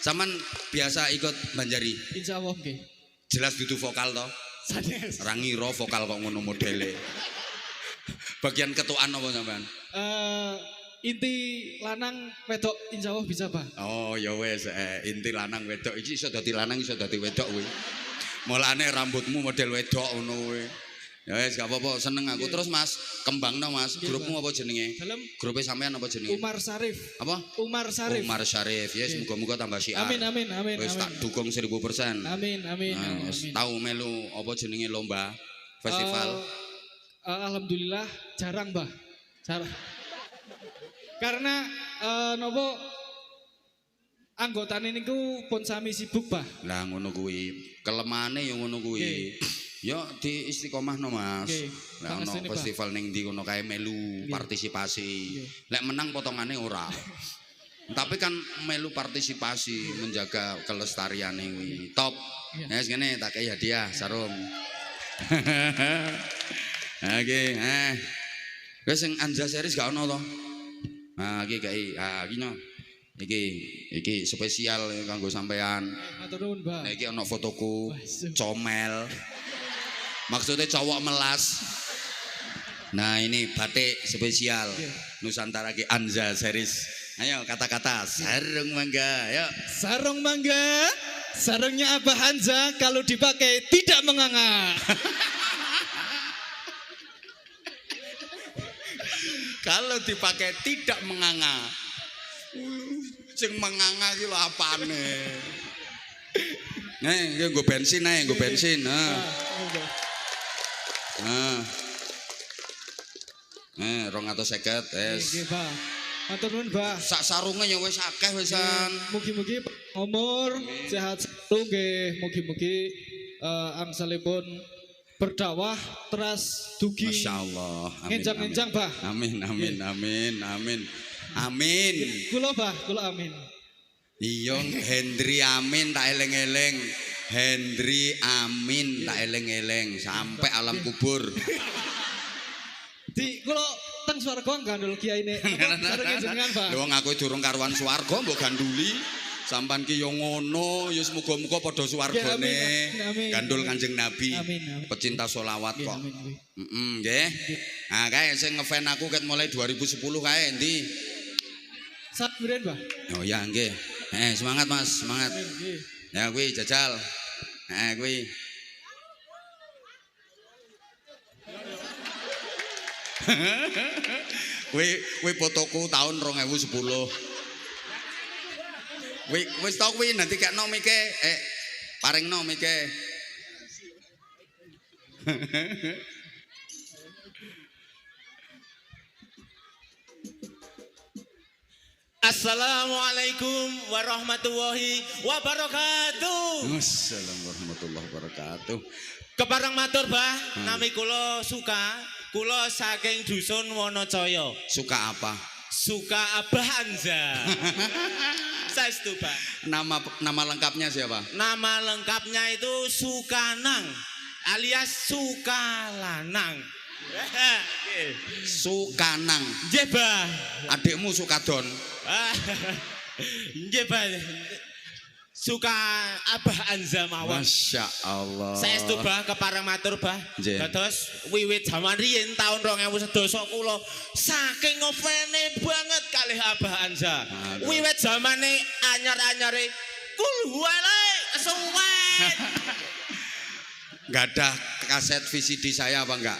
Saman biasa ikut Banjari? Insya Allah nggih. Jelas dudu vokal toh? Sanes. Ora ngira vokal kok ngono modele. Bagian ketuaan apa sampean? Inti lanang wedok insya Allah bisa, Pak. Oh ya wes, inti lanang wedok iki iso dadi lanang iso dadi wedok kuwi. Mulane rambutmu model wedok ngono kuwi. Ya wes gak apa-apa, seneng aku. Terus Mas, kembangno Mas, grupmu apa jenenge? Dalam Grupe sampean apa jenenge? Umar Sarif. Apa? Umar Sarif. Umar Syarif. Yes, muga-muga tambah syiar. Amin. Wes tak dukung 1000%. Amin. Tahu melu apa jenenge lomba festival? Alhamdulillah jarang, Mbah. Jarang. Karena nopo anggotane niku pun sami sibuk, Pak. Lah ngono kuwi. Kelemahane ya ngono kuwi. Ya di istiqomahno Mas. Lah ono festival ning ndi ngono kae melu partisipasi. Lek menang potongane ora. Tapi kan melu partisipasi menjaga kelestarian ini. Top. Iya. Ya segini tak kayak hadiah sarung. Oke, wis sing Anja series gak ono to? Nah, iki kayak iki no. Iki spesial kanggo sampean. Matur nuwun, Mbah. Nah, iki ono fotoku Wah, comel. Maksudnya cowok melas. Nah, ini batik spesial Nusantara Ki Anja series. Ayo kata-kata sarung mangga, ayo. Sarung mangga, sarungnya Abah Hanza kalau dipakai tidak menganga. Kalau dipakai tidak menganga. Sing menganga iki lho apane? Nih, nggo bensin ae, nggo bensin. Nah, 250 wis. Nggih, Mbah. Matur nuwun, Mbah. Sak sarunge ya wis akeh wisan. Mugi-mugi umur sehat selalu nggih. Mugi-mugi angsalipun berdakwah teras dugi. Masyaallah. Amin. Ngenjang-ngenjang, Bah. Amin, amin, amin, amin. Amin. Kula, Bah, kula amin. Iya, Hendri amin tak eling-eling. Hendri amin tak eling-eling sampai alam kubur. Di kula teng swarga gandul kiyaine. Sarunge jenengan, Bah. Lho wong aku durung karuan swarga mbok ganduli. Sampan ki yo ngono, ya muga-muga padha swargane. Ya, amin, amin. Gandul Kanjeng Nabi. Amin, amin. Pecinta sholawat Nggih, kok. amin, nggih. Nggih. Nah, kae sing ngefan aku ket mulai 2010 kae endi? Sat biren, Bah. Oh ya nggih. Semangat Mas, semangat. Amin, nggih. Ya kuwi jajal. Kuwi. Kuwi fotoku tahun 2010. Wis tau kuwi nanti kekno mike paringno mike. Assalamualaikum warahmatullahi wabarakatuh. Assalamualaikum warahmatullahi wabarakatuh. Keparang matur, Bah, nami kula Suka, kula saking dusun Wonocaya. Suka apa? Suka Abah Hanza. Saestu, Bah. Nama lengkapnya siapa? Nama lengkapnya itu Sukanang alias Sukalanang. Sukanang. Nggih, Bah. Adikmu Sukadon. Nggih, Bah. Suka Abah Hanza mawon. Masya Allah. Saestu, Bah, kepareng matur, Bah. Nggih. Dados wiwit jaman riyin taun 2011 kula saking ngefene banget kalih Abah Hanza. Aduh. Wiwit zamane anyar-anyare kulhuale suwet. Nggak ada kaset VCD saya apa enggak?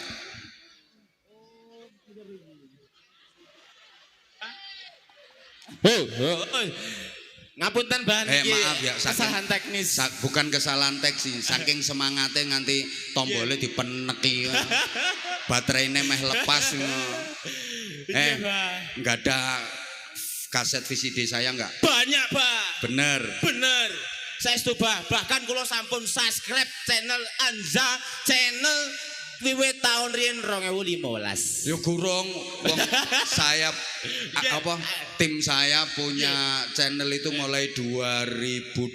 Ngapunten, Bah, niki Maaf ya, kesalahan teknis. Bukan kesalahan teknis, saking semangatnya nganti tombolnya dipeneki. Baterainya meh lepas. Nggih, Bah. Nggak ada kaset VCD saya enggak? Banyak, Bah. Bener. Bener. Saestu, Bah. Bahkan kula sampun subscribe channel Anza channel wiwit tahun riyen 2015. Yo gurung wong saya tim saya punya channel itu mulai 2020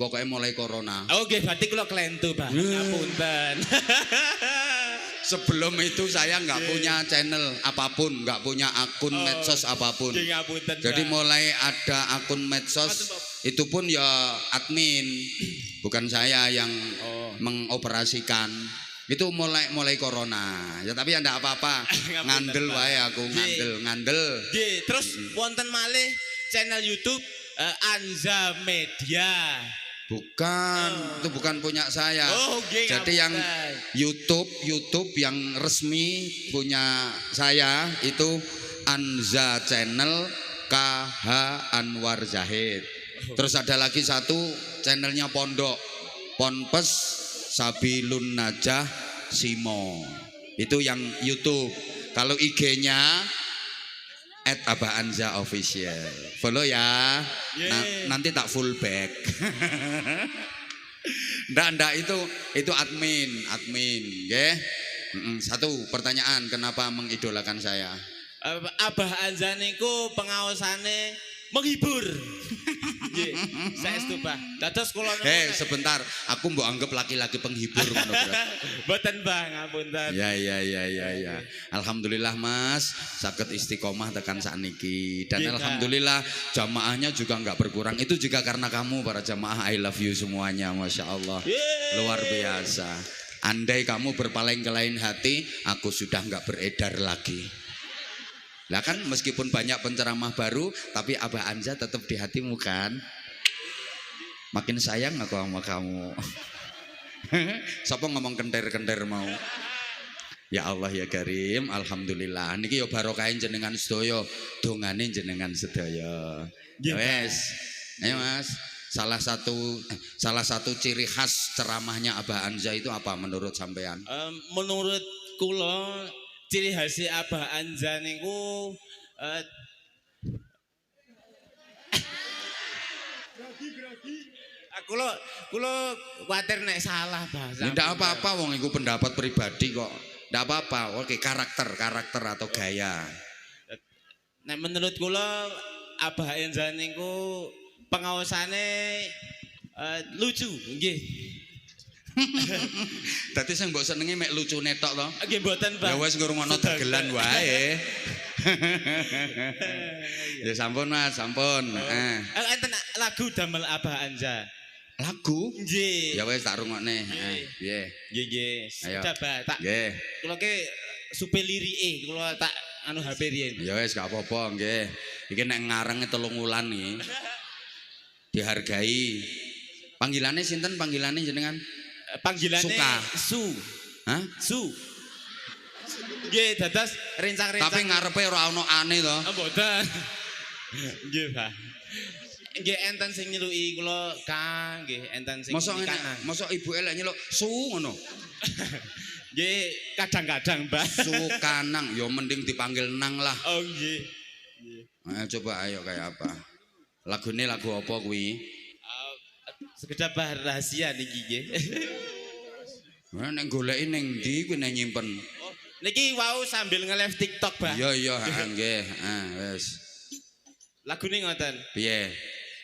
pokoknya mulai corona. Oke, berarti kula kelentu, Bah. Ngapunten. Sebelum itu saya nggak punya channel apapun, nggak punya akun medsos apapun. Nggih, ngapunten, Jadi Bah. mulai ada akun medsos itu pun ya admin, bukan saya yang mengoperasikan. Itu mulai corona. Ya tapi ya enggak apa-apa. Ngandel wae aku, ngandel. Nggih, terus wonten malih channel YouTube Anza Media. Bukan, itu bukan punya saya. Oh, nggih, Jadi yang ngapunten. YouTube yang resmi punya saya itu Anza Channel KH Anwar Zahid. Terus ada lagi satu channelnya Pondok Ponpes Sabilun Najah Simo. Itu yang YouTube. Kalau IG-nya @abahanza_official. Follow ya. Nanti tak full back. Ndak itu admin, nggih. Satu pertanyaan, kenapa mengidolakan saya? Abah Hanza niku pengaosane menghibur. Nggih, saestu Bah. Dados kula Sebentar, aku mbok anggap laki-laki penghibur ngono, Bro. Mboten Bah, ngapunten. Ya. Alhamdulillah Mas, saged istiqomah tekan sakniki dan Iya, alhamdulillah jamaahnya juga nggak berkurang. Itu juga karena kamu para jamaah, I love you semuanya, masya Allah, luar biasa. Andai kamu berpaling ke lain hati, aku sudah nggak beredar lagi. Lah kan meskipun banyak penceramah baru, tapi Abah Anza tetap di hatimu kan? Makin sayang aku sama kamu. Siapa ngomong kender-kender mau? Ya Allah ya Karim, alhamdulillah. Niki yo barokahin jenengan sedaya, dongane jenengan sedaya. Wes, ayo Mas. Salah satu ciri khas ceramahnya Abah Anza itu apa menurut sampean? Menurut kula ciri khas Abah Anza niku kula kuwatir nek salah bahasa. Tidak apa-apa wong iku pendapat pribadi kok. Tidak apa-apa, oke karakter atau gaya. Nek menurut kula Abah Anza niku pengaosane lucu nggih. Dadi sing mbok senengi mek lucune tok to. Nggih mboten, Pak. Ya wis ngrungokno dagelan wae. Ya sampun Mas, sampun. Enten lagu damel Abah Anza. Lagu? Nggih. Ya wis tak rungokne. Nggih. Nggih. Ayo. Coba tak. Nggih. Kula ki supe lirike kula tak anu HP riyen. Ya wis gak apa-apa nggih. Iki nek ngareng 3 wulan iki. Dihargai. Panggilannya sinten panggilannya jenengan? Panggilannya Suka. Su. Hah? Su. Nggih, dados rencang-rencang. Tapi ngarepe ora ono ane to. Mboten. Nggih, Pak. Nggih enten sing nyeluki kula Kang, nggih enten sing Mosok ngene, Kanang. mosok ibuke lek nyeluk su ngono. Nggih, kadang-kadang, Mbak. Su kanang, ya mending dipanggil nang lah. Oh, nggih. Coba ayo kayak apa? Lagune lagu apa kuwi? Sekedar rahasia niki nggih. Nek goleki ning ndi kuwi nek nyimpen. Oh, niki wau sambil nge-live TikTok, Mbak. Iya, nggih. Wis. Lagune ngoten. Piye?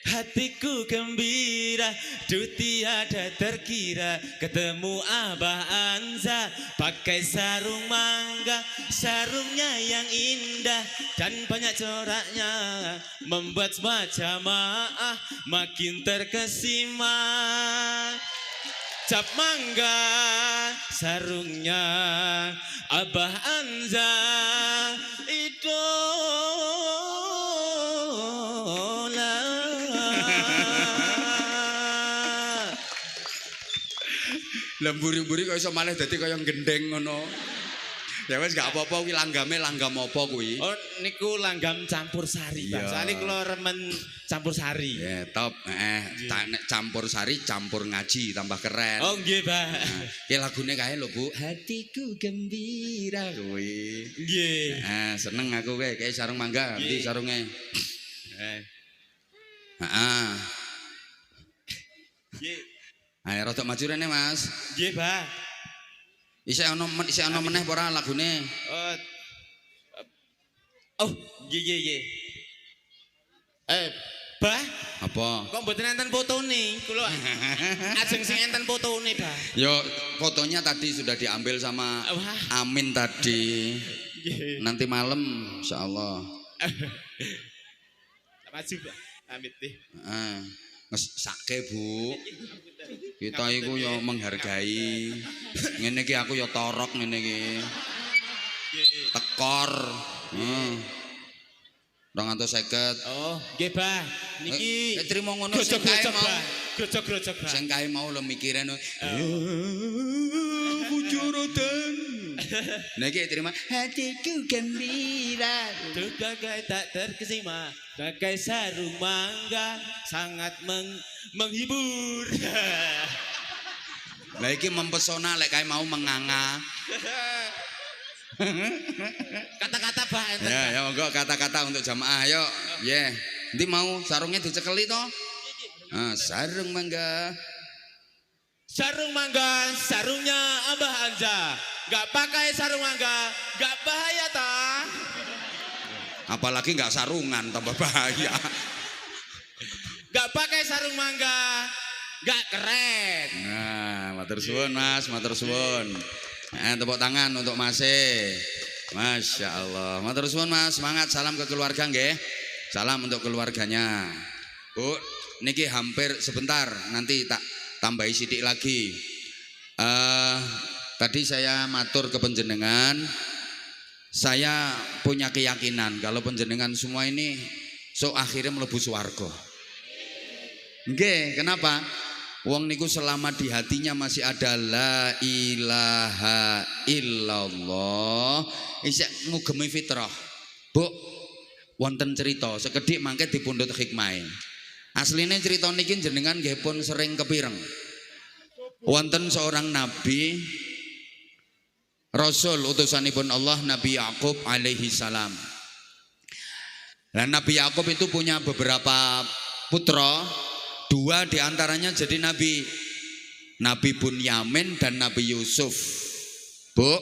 Hatiku gembira, tiada terkira ketemu Abah Anza pakai sarung mangga, sarungnya yang indah dan banyak coraknya membuat semua jamaah makin terkesima. Cap mangga sarungnya Abah Anza idola. Lemburi-mburi kok iso malih dadi kaya gendeng ngono. Ya wis gak apa-apa kuwi langgame langgam apa kuwi? Oh niku langgam campur sari, Pak. Iya. Soale kula remen campur sari. Ya top, nek campur sari campur ngaji tambah keren. Oh nggih, Pak. Ki lagune kae lho Bu, hatiku gembira kuwi. Nggih. Seneng aku kowe kayak sarung mangga, ndi sarunge? Heeh. Nggih. Ayo rada maju rene Mas. Nggih, Pak. Isih ana meneh apa ora lagune? Oh, nggih. Bah, Apa? kok mboten enten fotone? Kula ajeng sing enten fotone, Bah. Yo fotonya tadi sudah diambil sama Wah. Amin tadi. Nggih. Nanti malam insyaallah. Maju, Pak. Amit deh. Ngesake Bu. Kita iku yo menghargai. Ngene iki aku yo torok ngene iki. Tekor. 250. Oh, nggih, Bah. Niki Trimo ngono sing kae grojok-grojok, mau. Bah. Grojok-grojok, Bah. Sing kae mau lho mikire no. Bujorodan. Niki terima hatiku gembira. Tuh bagai tak terkesima, pakai sarung mangga sangat menghibur. Lah iki mempesona lek kae mau menganga. Kata-kata Bah enten. Ya monggo kata-kata untuk jamaah ayo. Nggih. Nanti mau sarungnya dicekeli to? Sarung mangga. Sarung mangga, sarungnya Abah Anza. Gak pakai sarung mangga, gak bahaya ta? Apalagi nggak sarungan tambah bahaya. Gak pakai sarung mangga, gak keren. Nah, matur suwun Mas, matur suwun. Tepuk tangan untuk Mas. Masya Allah. Matur suwun Mas, semangat. Salam ke keluarga nggih. Salam untuk keluarganya. Bu, niki hampir sebentar, nanti tak tambahi sidik lagi. Tadi saya matur ke panjenengan, saya punya keyakinan kalau panjenengan semua ini akhirnya mlebu swarga. Nggih, kenapa? Wong niku selama di hatinya masih ada la ilaha illallah, isih ngugemi fitrah. Bu, wonten cerita sekedhik mangke dipundhut hikmahe. Asline cerita niki jenengan nggih pun sering kepireng. Wonten seorang nabi Rasul utusanipun Allah, Nabi Yakub alaihi salam. Dan Nabi Yakub itu punya beberapa putra, 2 diantaranya jadi nabi, Nabi Bunyamin dan Nabi Yusuf. Bu,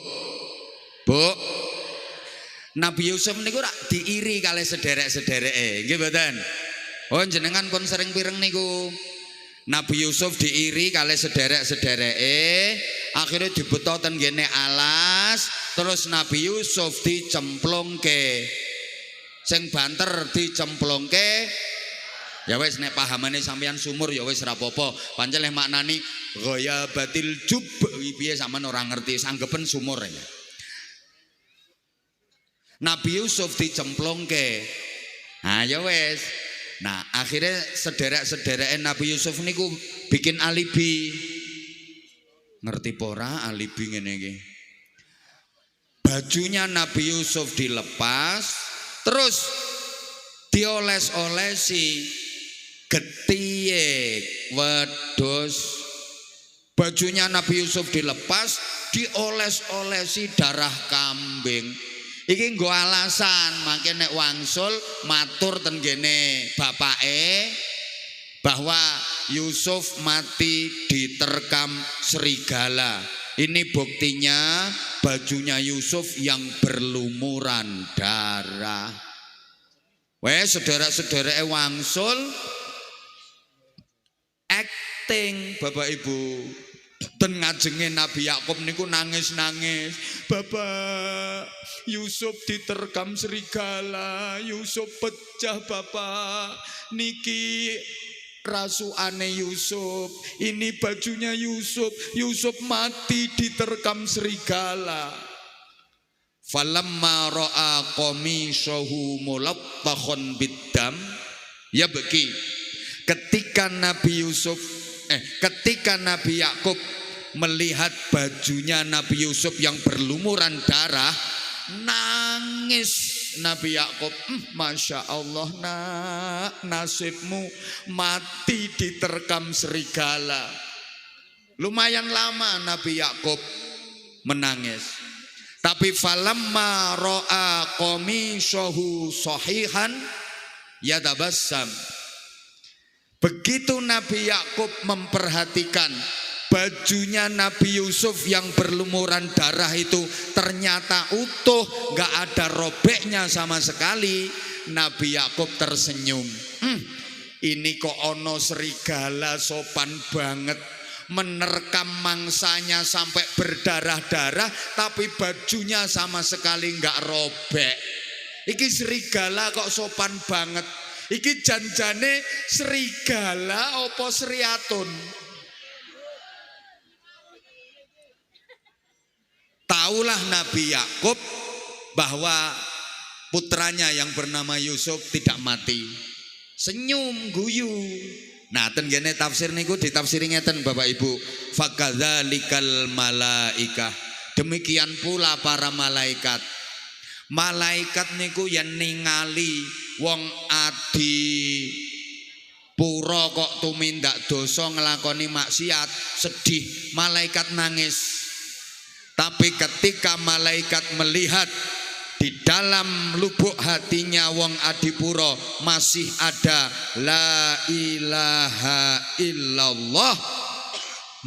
Nabi Yusuf niku rak diiri kali sederek-sedereke, nggih mboten? Oh jenengan pun sering pireng niku. Nabi Yusuf diiri kali sederek-sedereke, akhirnya dibeto ten ngene alas, terus Nabi Yusuf dicemplungke. Sing banter dicemplungke. Ya wis nek pahamane sampeyan sumur ya wis ora apa-apa. Pancen lek maknani ghayabatil jub piye sampean ora ngerti, sanggepen sumur ya. Nabi Yusuf dicemplungke. Nah ya wis. Nah, akhirnya sederek-sedereke Nabi Yusuf niku bikin alibi. Ngerti pora alibi ngene iki. Bajunya Nabi Yusuf dilepas, terus dioles-olesi getiye wedhus. Bajunya Nabi Yusuf dilepas, dioles-olesi darah kambing. Iki nggo alasan mangke nek wangsul matur ten gene bapake bahwa Yusuf mati diterkam serigala. Ini buktinya bajunya Yusuf yang berlumuran darah. Wes saudara-saudara wangsul acting Bapak Ibu. Dan ngajenge Nabi Yakub niku nangis-nangis. Bapak, Yusuf diterkam serigala, Yusuf pecah Bapak. Niki rasuane Yusuf, ini bajunya Yusuf, Yusuf mati diterkam serigala. Falamma ra'a qamisahu mulattakhon biddam yabki. Ketika Nabi Yakub melihat bajunya Nabi Yusuf yang berlumuran darah, nangis Nabi Yakub. Masya Allah nak, nasibmu mati diterkam serigala. Lumayan lama Nabi Yakub menangis. Tapi falamma ra'a qamisahu sahihan yatabassam. Begitu Nabi Yakub memperhatikan bajunya Nabi Yusuf yang berlumuran darah itu ternyata utuh, gak ada robeknya sama sekali, Nabi Yakub tersenyum. Ini kok ono serigala sopan banget, menerkam mangsanya sampai berdarah-darah, tapi bajunya sama sekali gak robek. Iki serigala kok sopan banget. Iki janjane serigala opo seriatun. Taulah Nabi Yakub bahwa putranya yang bernama Yusuf tidak mati. Senyum guyu. Nah, ten gene tafsir niku ditafsiri ngeten Bapak Ibu. Fakadzalikal malaikah. Demikian pula para malaikat. Malaikat niku yen ningali wong adi pura kok tumindak dosa nglakoni maksiat, sedih, malaikat nangis. Tapi ketika malaikat melihat di dalam lubuk hatinya wong adipura masih ada la ilaha illallah,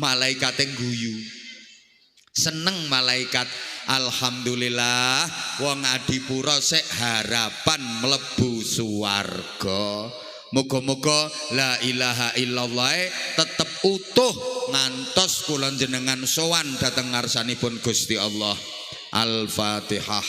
malaikat yang guyu. Seneng malaikat. Alhamdulillah wong adipura sek harapan mlebu swarga. Muga-muga la ilaha illallah tetep utuh ngantos kula jenengan sowan dhateng ngarsanipun Gusti Allah. Al-Fatihah.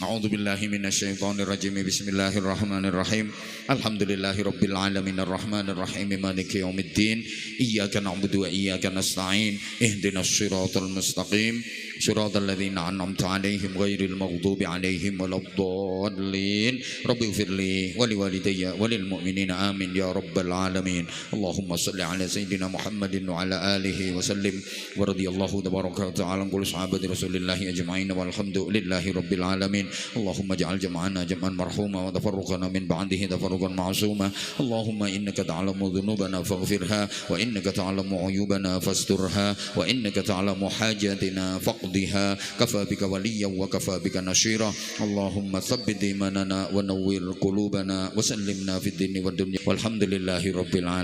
A'udzubillahi minasyaitonirrajim. Bismillahirrahmanirrahim. Alhamdulillahirabbil alamin arrahmanir rahim maliki yaumiddin. Iyyaka na'budu wa iyyaka nasta'in. Ihdinas siratal mustaqim. Siratal ladzina an'amta 'alaihim ghairil maghdubi 'alaihim waladdallin. Rabbighfirli wa liwalidayya wa lil mu'minina amin ya rabbal alamin. Allahumma shalli 'ala sayyidina Muhammadin wa 'ala alihi wa sallim. Wa radhiyallahu tabaraka wa ta'ala an kulli sahabati Rasulillah ajma'in walhamdulillahi rabbil alamin. اللهم اجعل جمعنا جمعا مرحوما وتفرقنا من بعده تفرقا معصوما. اللهم إنك تعلم ذنوبنا فاغفرها وإنك تعلم عيوبنا فاسترها وإنك تعلم حاجاتنا فاقضها. كفى بك وليا وكفى بك نشيرا. اللهم ثبت إيماننا ونور قلوبنا وسلمنا في الدين والدنيا والحمد لله رب العالمين.